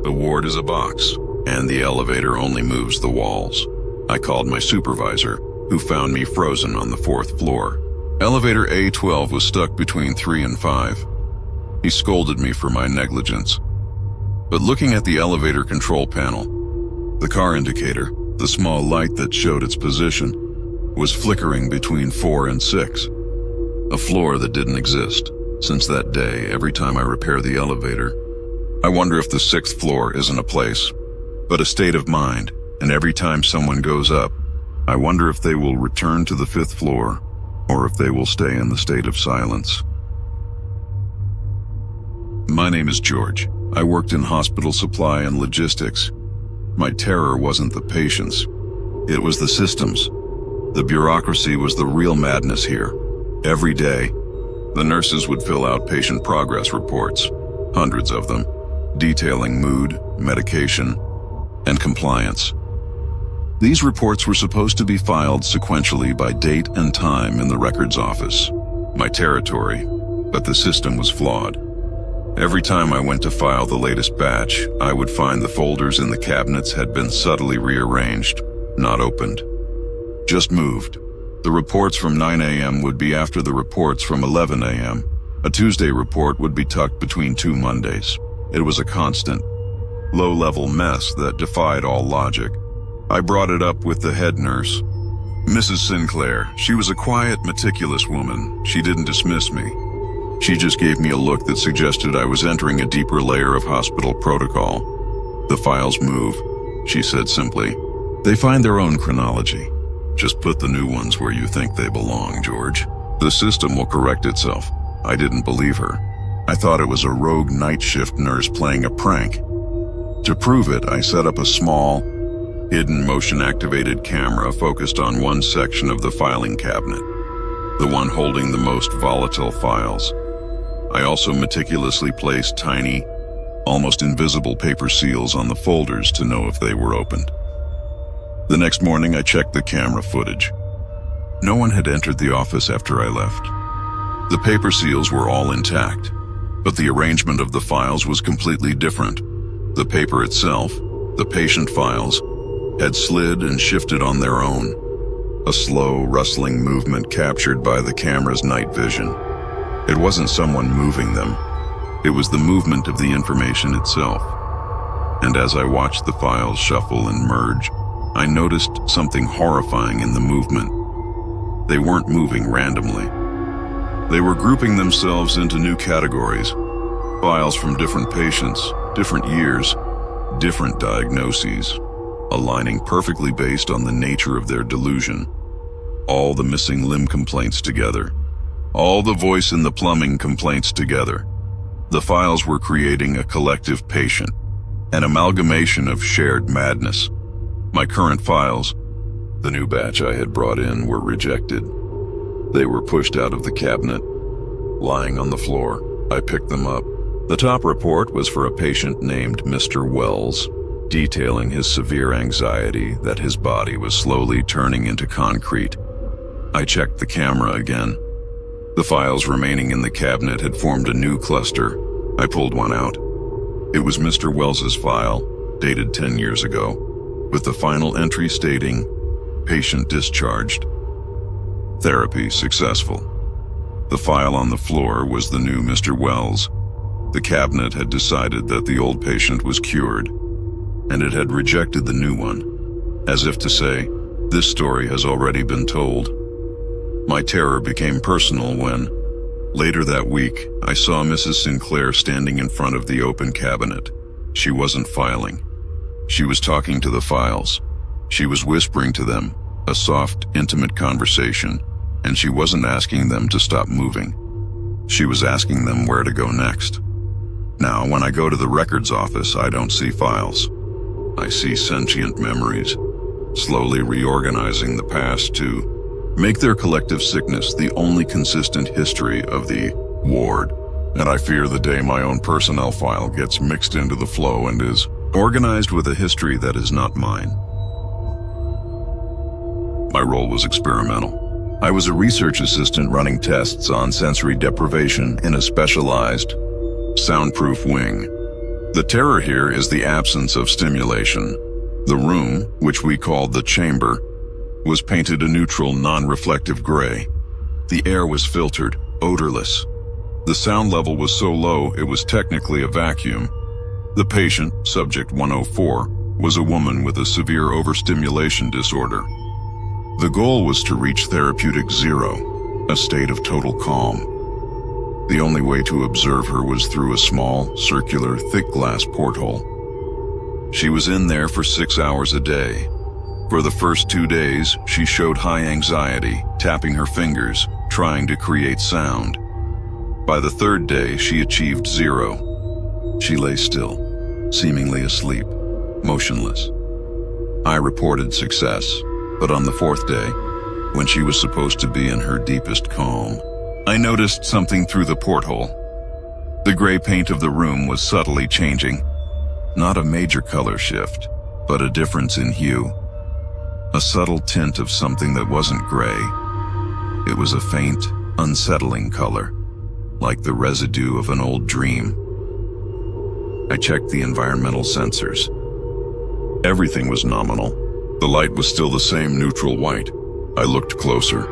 The ward is a box, and the elevator only moves the walls." I called my supervisor, who found me frozen on the 4th floor. Elevator A12 was stuck between 3 and 5. He scolded me for my negligence. But looking at the elevator control panel, the car indicator, the small light that showed its position, was flickering between 4 and 6. A floor that didn't exist. Since that day, every time I repair the elevator, I wonder if the 6th floor isn't a place, but a state of mind, and every time someone goes up, I wonder if they will return to the 5th floor, or if they will stay in the state of silence. My name is George. I worked in hospital supply and logistics. My terror wasn't the patients. It was the systems. The bureaucracy was the real madness here. Every day, the nurses would fill out patient progress reports, hundreds of them, detailing mood, medication, and compliance. These reports were supposed to be filed sequentially by date and time in the records office, my territory, but the system was flawed. Every time I went to file the latest batch, I would find the folders in the cabinets had been subtly rearranged, not opened, just moved. The reports from 9 a.m. would be after the reports from 11 a.m. A Tuesday report would be tucked between 2 Mondays. It was a constant, low-level mess that defied all logic. I brought it up with the head nurse, Mrs. Sinclair. She was a quiet, meticulous woman. She didn't dismiss me. She just gave me a look that suggested I was entering a deeper layer of hospital protocol. "The files move," she said simply. "They find their own chronology. Just put the new ones where you think they belong, George. The system will correct itself." I didn't believe her. I thought it was a rogue night shift nurse playing a prank. To prove it, I set up a small, hidden motion-activated camera focused on one section of the filing cabinet, the one holding the most volatile files. I also meticulously placed tiny, almost invisible paper seals on the folders to know if they were opened. The next morning, I checked the camera footage. No one had entered the office after I left. The paper seals were all intact, but the arrangement of the files was completely different. The paper itself, the patient files, had slid and shifted on their own, a slow, rustling movement captured by the camera's night vision. It wasn't someone moving them. It was the movement of the information itself. And as I watched the files shuffle and merge, I noticed something horrifying in the movement. They weren't moving randomly. They were grouping themselves into new categories, files from different patients, different years, different diagnoses, aligning perfectly based on the nature of their delusion. All the missing limb complaints together. All the voice in the plumbing complaints together. The files were creating a collective patient, an amalgamation of shared madness. My current files, the new batch I had brought in, were rejected. They were pushed out of the cabinet, lying on the floor. I picked them up. The top report was for a patient named Mr. Wells, detailing his severe anxiety that his body was slowly turning into concrete. I checked the camera again. The files remaining in the cabinet had formed a new cluster. I pulled one out. It was Mr. Wells's file, dated 10 years ago, with the final entry stating, "Patient discharged. Therapy successful." The file on the floor was the new Mr. Wells. The cabinet had decided that the old patient was cured, and it had rejected the new one, as if to say, this story has already been told. My terror became personal when, later that week, I saw Mrs. Sinclair standing in front of the open cabinet. She wasn't filing. She was talking to the files. She was whispering to them, a soft, intimate conversation, and she wasn't asking them to stop moving. She was asking them where to go next. Now, when I go to the records office, I don't see files. I see sentient memories, slowly reorganizing the past to make their collective sickness the only consistent history of the ward. And I fear the day my own personnel file gets mixed into the flow and is organized with a history that is not mine. My role was experimental. I was a research assistant running tests on sensory deprivation in a specialized, soundproof wing. The terror here is the absence of stimulation. The room, which we called the chamber, was painted a neutral, non-reflective gray. The air was filtered, odorless. The sound level was so low it was technically a vacuum. The patient, subject 104, was a woman with a severe overstimulation disorder. The goal was to reach therapeutic zero, a state of total calm. The only way to observe her was through a small, circular, thick glass porthole. She was in there for 6 hours a day. For the first 2 days, she showed high anxiety, tapping her fingers, trying to create sound. By the 3rd day, she achieved zero. She lay still, seemingly asleep, motionless. I reported success, but on the 4th day, when she was supposed to be in her deepest calm, I noticed something through the porthole. The gray paint of the room was subtly changing. Not a major color shift, but a difference in hue. A subtle tint of something that wasn't gray. It was a faint, unsettling color, like the residue of an old dream. I checked the environmental sensors. Everything was nominal. The light was still the same neutral white. I looked closer.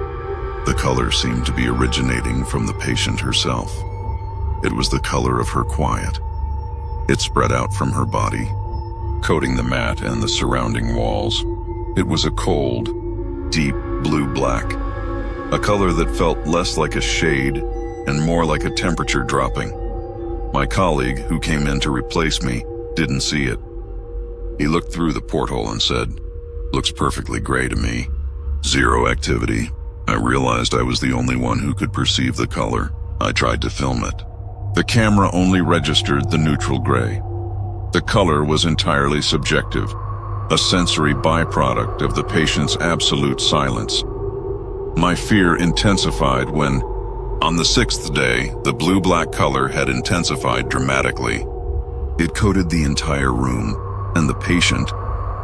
The color seemed to be originating from the patient herself. It was the color of her quiet. It spread out from her body, coating the mat and the surrounding walls. It was a cold, deep blue-black, a color that felt less like a shade and more like a temperature dropping. My colleague, who came in to replace me, didn't see it. He looked through the porthole and said, "Looks perfectly gray to me." Zero activity. I realized I was the only one who could perceive the color. I tried to film it. The camera only registered the neutral gray. The color was entirely subjective, a sensory byproduct of the patient's absolute silence. My fear intensified when On the sixth day, the blue-black color had intensified dramatically. It coated the entire room, and the patient,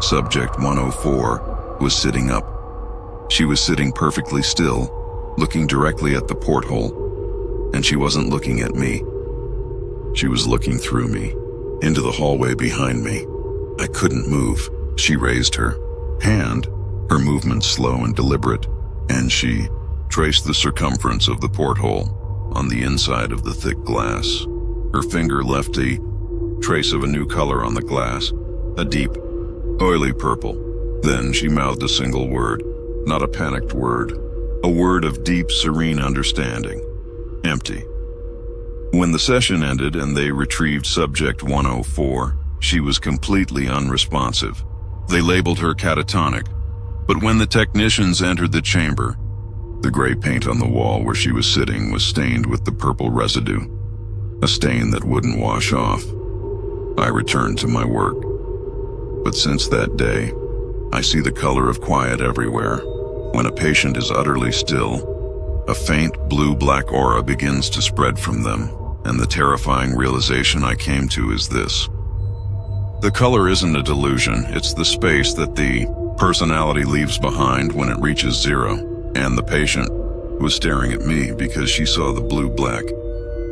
subject 104, was sitting up. She was sitting perfectly still, looking directly at the porthole, and she wasn't looking at me. She was looking through me, into the hallway behind me. I couldn't move. She raised her hand, her movement slow and deliberate, and she traced the circumference of the porthole on the inside of the thick glass. Her finger left a trace of a new color on the glass, a deep, oily purple. Then she mouthed a single word, not a panicked word, a word of deep, serene understanding. Empty. When the session ended and they retrieved subject 104, she was completely unresponsive. They labeled her catatonic, but when the technicians entered the chamber, the gray paint on the wall where she was sitting was stained with the purple residue, a stain that wouldn't wash off. I returned to my work. But since that day, I see the color of quiet everywhere. When a patient is utterly still, a faint blue-black aura begins to spread from them, and the terrifying realization I came to is this. The color isn't a delusion, it's the space that the personality leaves behind when it reaches zero, and the patient was staring at me because she saw the blue-black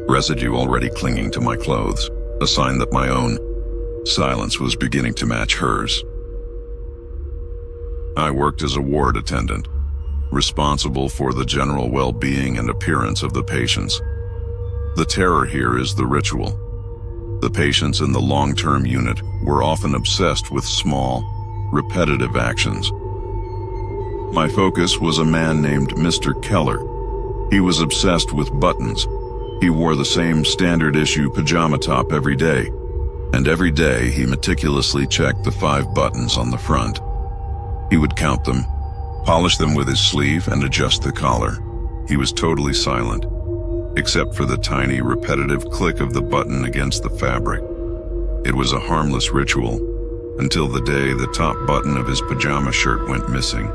residue already clinging to my clothes, a sign that my own silence was beginning to match hers. I worked as a ward attendant, responsible for the general well-being and appearance of the patients. The terror here is the ritual. The patients in the long-term unit were often obsessed with small, repetitive actions. My focus was a man named Mr. Keller. He was obsessed with buttons. He wore the same standard-issue pajama top every day, and every day he meticulously checked the 5 buttons on the front. He would count them, polish them with his sleeve, and adjust the collar. He was totally silent, except for the tiny, repetitive click of the button against the fabric. It was a harmless ritual, until the day the top button of his pajama shirt went missing.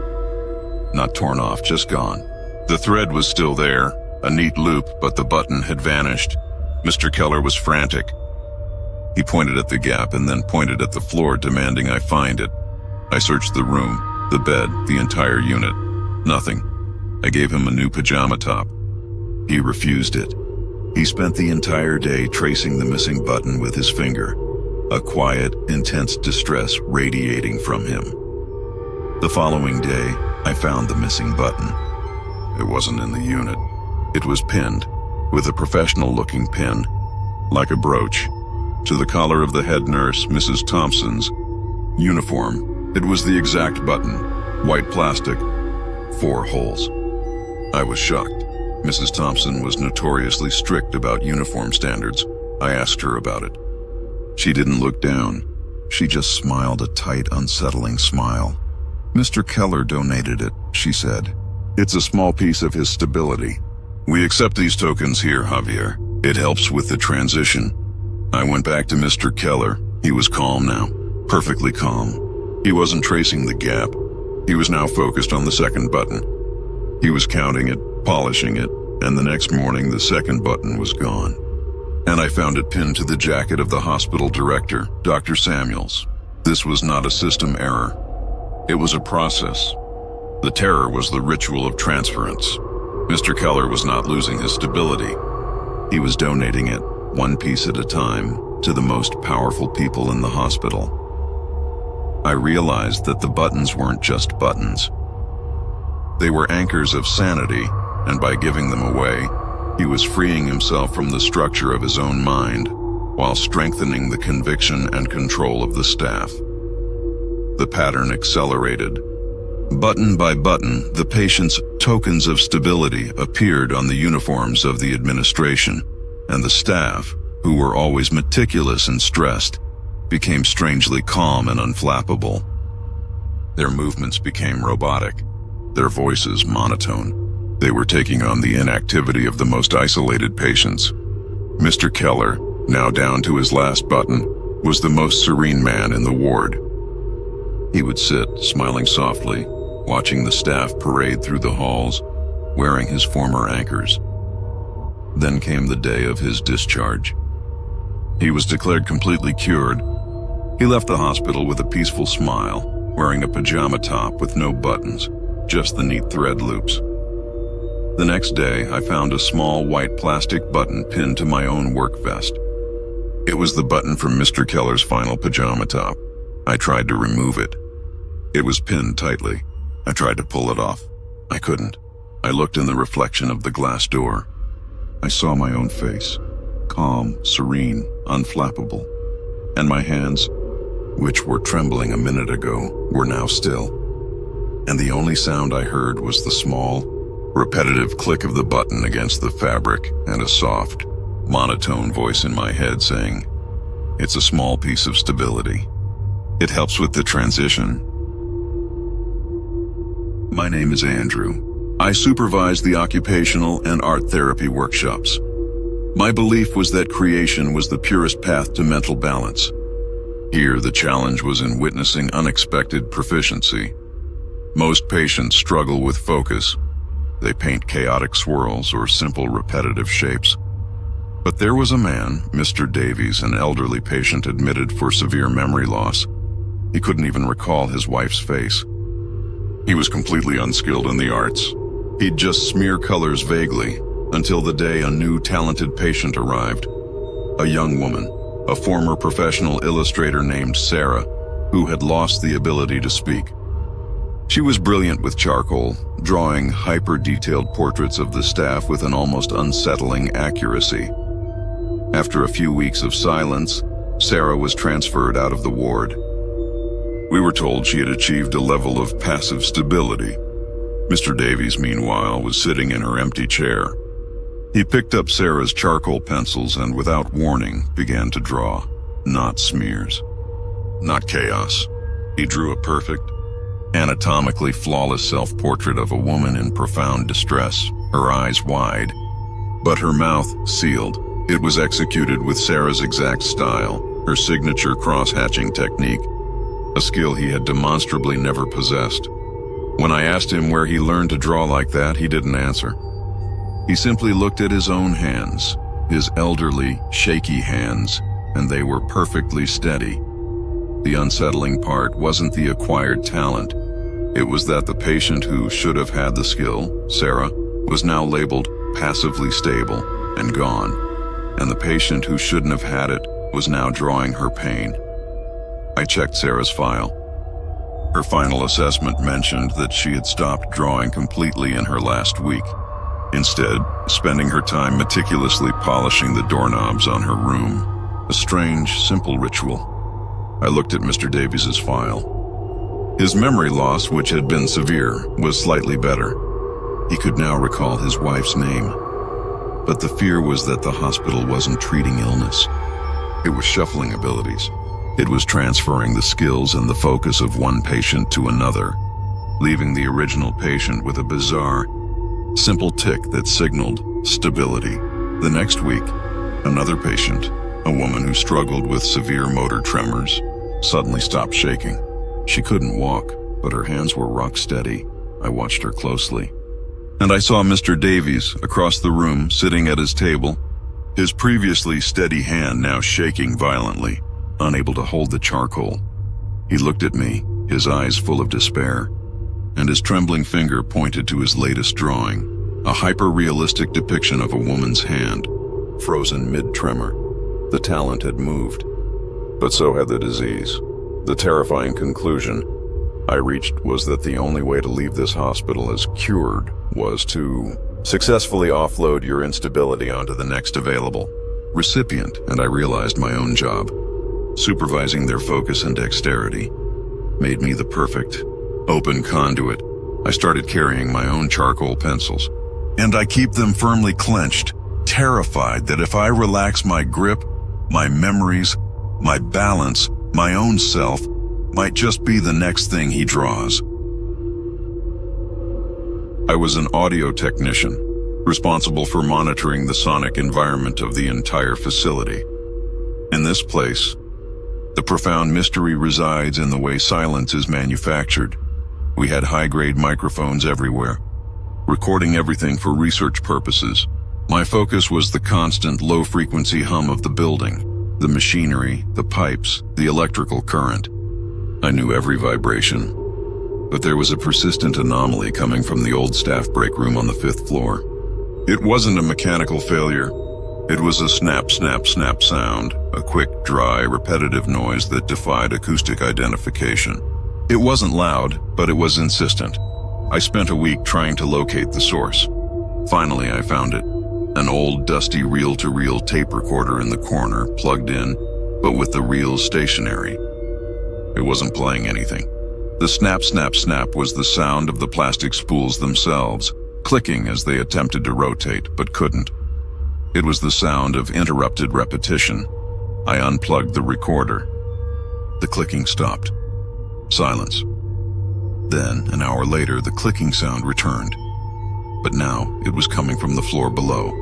Not torn off, just gone. The thread was still there, a neat loop, but the button had vanished. Mr. Keller was frantic. He pointed at the gap and then pointed at the floor, demanding I find it. I searched the room, the bed, the entire unit. Nothing. I gave him a new pajama top. He refused it. He spent the entire day tracing the missing button with his finger, a quiet, intense distress radiating from him. The following day, I found the missing button. It wasn't in the unit. It was pinned, with a professional-looking pin, like a brooch, to the collar of the head nurse, Mrs. Thompson's uniform. It was the exact button, white plastic, 4 holes. I was shocked. Mrs. Thompson was notoriously strict about uniform standards. I asked her about it. She didn't look down. She just smiled a tight, unsettling smile. Mr. Keller donated it, she said. It's a small piece of his stability. We accept these tokens here, Javier. It helps with the transition. I went back to Mr. Keller. He was calm now, perfectly calm. He wasn't tracing the gap. He was now focused on the second button. He was counting it, polishing it, and the next morning the second button was gone. And I found it pinned to the jacket of the hospital director, Dr. Samuels. This was not a system error. It was a process. The terror was the ritual of transference. Mr. Keller was not losing his stability. He was donating it, one piece at a time, to the most powerful people in the hospital. I realized that the buttons weren't just buttons. They were anchors of sanity, and by giving them away, he was freeing himself from the structure of his own mind, while strengthening the conviction and control of the staff. The pattern accelerated. Button by button, the patient's tokens of stability appeared on the uniforms of the administration, and the staff, who were always meticulous and stressed, became strangely calm and unflappable. Their movements became robotic, their voices monotone. They were taking on the inactivity of the most isolated patients. Mr. Keller, now down to his last button, was the most serene man in the ward. He would sit, smiling softly, watching the staff parade through the halls, wearing his former anchors. Then came the day of his discharge. He was declared completely cured. He left the hospital with a peaceful smile, wearing a pajama top with no buttons, just the neat thread loops. The next day, I found a small white plastic button pinned to my own work vest. It was the button from Mr. Keller's final pajama top. I tried to remove it. It was pinned tightly. I tried to pull it off. I couldn't. I looked in the reflection of the glass door. I saw my own face, calm, serene, unflappable. And my hands, which were trembling a minute ago, were now still. And the only sound I heard was the small, repetitive click of the button against the fabric and a soft, monotone voice in my head saying, "It's a small piece of stability. It helps with the transition." My name is Andrew. I supervise the occupational and art therapy workshops. My belief was that creation was the purest path to mental balance. Here, the challenge was in witnessing unexpected proficiency. Most patients struggle with focus. They paint chaotic swirls or simple repetitive shapes. But there was a man, Mr. Davies, an elderly patient admitted for severe memory loss. He couldn't even recall his wife's face. He was completely unskilled in the arts. He'd just smear colors vaguely, until the day a new talented patient arrived. A young woman, a former professional illustrator named Sarah, who had lost the ability to speak. She was brilliant with charcoal, drawing hyper-detailed portraits of the staff with an almost unsettling accuracy. After a few weeks of silence, Sarah was transferred out of the ward. We were told she had achieved a level of passive stability. Mr. Davies, meanwhile, was sitting in her empty chair. He picked up Sarah's charcoal pencils and, without warning, began to draw, not smears, not chaos. He drew a perfect, anatomically flawless self-portrait of a woman in profound distress, her eyes wide, but her mouth sealed. It was executed with Sarah's exact style, her signature cross-hatching technique, a skill he had demonstrably never possessed. When I asked him where he learned to draw like that, he didn't answer. He simply looked at his own hands, his elderly, shaky hands, and they were perfectly steady. The unsettling part wasn't the acquired talent. It was that the patient who should have had the skill, Sarah, was now labeled passively stable and gone, and the patient who shouldn't have had it was now drawing her pain. I checked Sarah's file. Her final assessment mentioned that she had stopped drawing completely in her last week, instead spending her time meticulously polishing the doorknobs on her room, a strange, simple ritual. I looked at Mr. Davies's file. His memory loss, which had been severe, was slightly better. He could now recall his wife's name. But the fear was that the hospital wasn't treating illness. It was shuffling abilities. It was transferring the skills and the focus of one patient to another, leaving the original patient with a bizarre, simple tick that signaled stability. The next week, another patient, a woman who struggled with severe motor tremors, suddenly stopped shaking. She couldn't walk, but her hands were rock steady. I watched her closely. And I saw Mr. Davies across the room, sitting at his table, his previously steady hand now shaking violently, unable to hold the charcoal. He looked at me, his eyes full of despair, and his trembling finger pointed to his latest drawing, a hyper-realistic depiction of a woman's hand, frozen mid-tremor. The talent had moved, but so had the disease. The terrifying conclusion I reached was that the only way to leave this hospital as cured was to successfully offload your instability onto the next available recipient, and I realized my own job, supervising their focus and dexterity, made me the perfect, open conduit. I started carrying my own charcoal pencils, and I keep them firmly clenched, terrified that if I relax my grip, my memories, my balance, my own self, might just be the next thing he draws. I was an audio technician, responsible for monitoring the sonic environment of the entire facility. In this place, the profound mystery resides in the way silence is manufactured. We had high-grade microphones everywhere, recording everything for research purposes, My focus was the constant low-frequency hum of the building, the machinery, the pipes, the electrical current. I knew every vibration, but there was a persistent anomaly coming from the old staff break room on the 5th floor. It wasn't a mechanical failure. It was a snap, snap, snap sound, a quick, dry, repetitive noise that defied acoustic identification. It wasn't loud, but it was insistent. I spent a week trying to locate the source. Finally, I found it. An old, dusty reel-to-reel tape recorder in the corner, plugged in, but with the reels stationary. It wasn't playing anything. The snap, snap, snap was the sound of the plastic spools themselves, clicking as they attempted to rotate, but couldn't. It was the sound of interrupted repetition. I unplugged the recorder. The clicking stopped. Silence. Then, an hour later, the clicking sound returned. But now, it was coming from the floor below.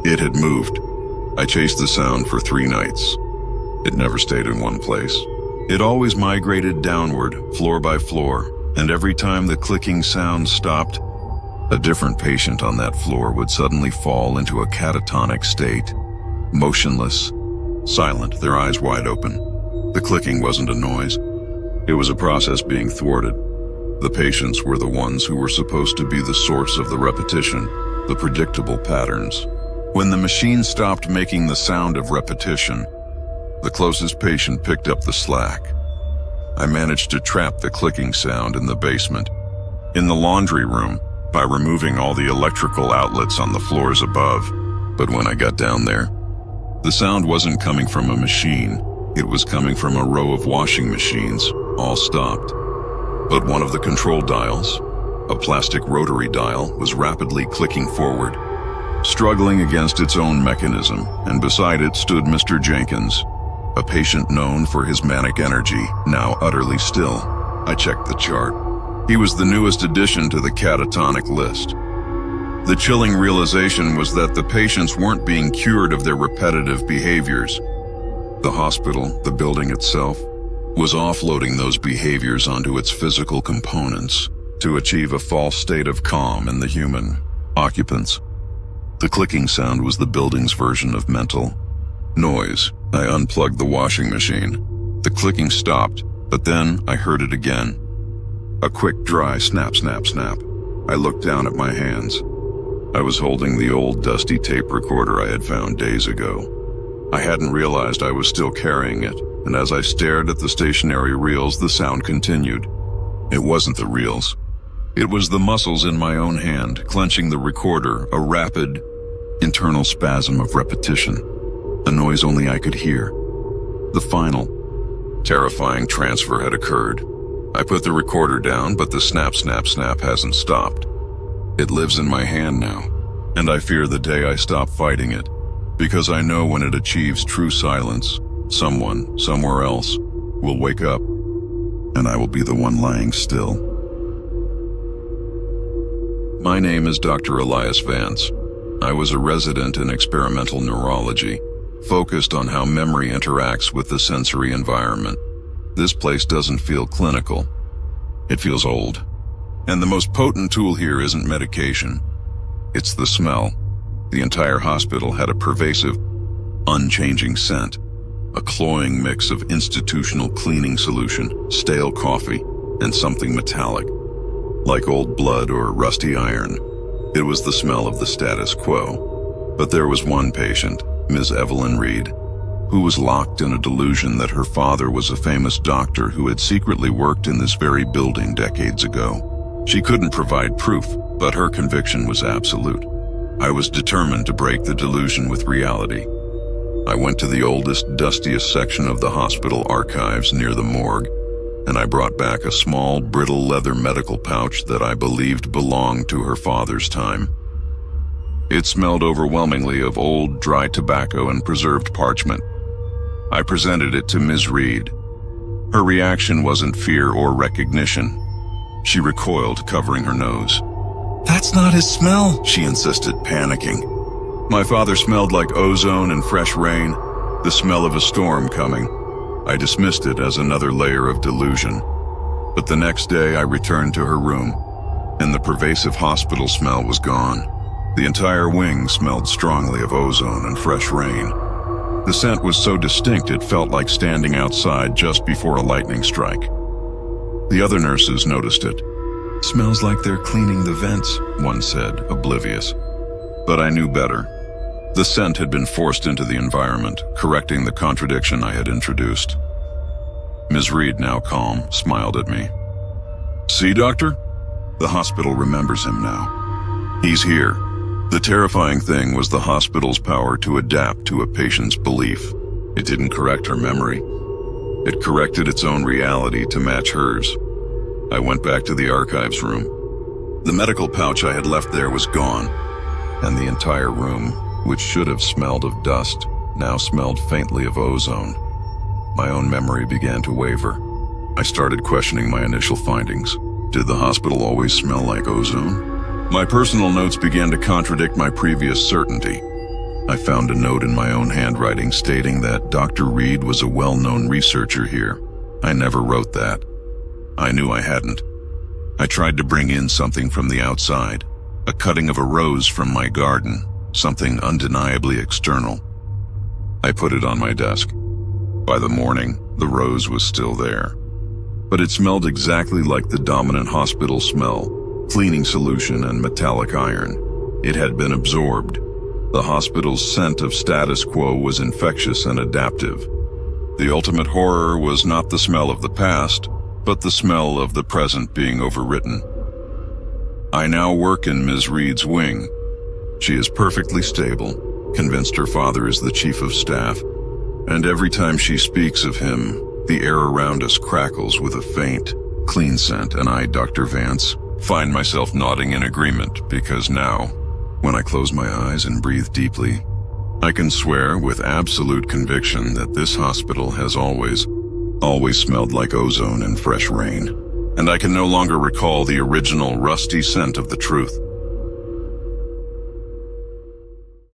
It had moved. I chased the sound for 3 nights. It never stayed in one place. It always migrated downward, floor by floor, and every time the clicking sound stopped, a different patient on that floor would suddenly fall into a catatonic state, motionless, silent, their eyes wide open. The clicking wasn't a noise. It was a process being thwarted. The patients were the ones who were supposed to be the source of the repetition, the predictable patterns. When the machine stopped making the sound of repetition, the closest patient picked up the slack. I managed to trap the clicking sound in the basement, in the laundry room, by removing all the electrical outlets on the floors above. But when I got down there, the sound wasn't coming from a machine. It was coming from a row of washing machines, all stopped. But one of the control dials, a plastic rotary dial, was rapidly clicking forward, struggling against its own mechanism, and beside it stood Mr. Jenkins, a patient known for his manic energy, now utterly still. I checked the chart. He was the newest addition to the catatonic list. The chilling realization was that the patients weren't being cured of their repetitive behaviors. The hospital, the building itself, was offloading those behaviors onto its physical components to achieve a false state of calm in the human occupants. The clicking sound was the building's version of mental noise. I unplugged the washing machine. The clicking stopped, but then I heard it again. A quick, dry snap, snap, snap. I looked down at my hands. I was holding the old, dusty tape recorder I had found days ago. I hadn't realized I was still carrying it, and as I stared at the stationary reels, the sound continued. It wasn't the reels. It was the muscles in my own hand, clenching the recorder, a rapid, internal spasm of repetition, a noise only I could hear. The final, terrifying transfer had occurred. I put the recorder down, but the snap, snap, snap hasn't stopped. It lives in my hand now, and I fear the day I stop fighting it, because I know when it achieves true silence, someone, somewhere else, will wake up, and I will be the one lying still. My name is Dr. Elias Vance. I was a resident in experimental neurology, focused on how memory interacts with the sensory environment. This place doesn't feel clinical. It feels old. And the most potent tool here isn't medication. It's the smell. The entire hospital had a pervasive, unchanging scent, a cloying mix of institutional cleaning solution, stale coffee, and something metallic, like old blood or rusty iron. It was the smell of the status quo. But there was one patient, Ms. Evelyn Reed, who was locked in a delusion that her father was a famous doctor who had secretly worked in this very building decades ago. She couldn't provide proof, but her conviction was absolute. I was determined to break the delusion with reality. I went to the oldest, dustiest section of the hospital archives near the morgue, and I brought back a small, brittle leather medical pouch that I believed belonged to her father's time. It smelled overwhelmingly of old, dry tobacco and preserved parchment. I presented it to Ms. Reed. Her reaction wasn't fear or recognition. She recoiled, covering her nose. "That's not his smell," she insisted, panicking. My father smelled like ozone and fresh rain, the smell of a storm coming. I dismissed it as another layer of delusion. But the next day I returned to her room, and the pervasive hospital smell was gone. The entire wing smelled strongly of ozone and fresh rain. The scent was so distinct it felt like standing outside just before a lightning strike. The other nurses noticed it. "Smells like they're cleaning the vents," one said, oblivious. But I knew better. The scent had been forced into the environment, correcting the contradiction I had introduced. Ms. Reed, now calm, smiled at me. "See, Doctor? The hospital remembers him now. He's here." The terrifying thing was the hospital's power to adapt to a patient's belief. It didn't correct her memory. It corrected its own reality to match hers. I went back to the archives room. The medical pouch I had left there was gone, and the entire room, which should have smelled of dust, now smelled faintly of ozone. My own memory began to waver. I started questioning my initial findings. Did the hospital always smell like ozone? My personal notes began to contradict my previous certainty. I found a note in my own handwriting stating that Dr. Reed was a well-known researcher here. I never wrote that. I knew I hadn't. I tried to bring in something from the outside, a cutting of a rose from my garden, something undeniably external. I put it on my desk. By the morning, the rose was still there. But it smelled exactly like the dominant hospital smell. Cleaning solution and metallic iron. It had been absorbed. The hospital's scent of status quo was infectious and adaptive. The ultimate horror was not the smell of the past, but the smell of the present being overwritten. I now work in Ms. Reed's wing. She is perfectly stable, convinced her father is the chief of staff, and every time she speaks of him, the air around us crackles with a faint, clean scent, and I, Dr. Vance, find myself nodding in agreement because now, when I close my eyes and breathe deeply, I can swear with absolute conviction that this hospital has always smelled like ozone and fresh rain, and I can no longer recall the original rusty scent of the truth.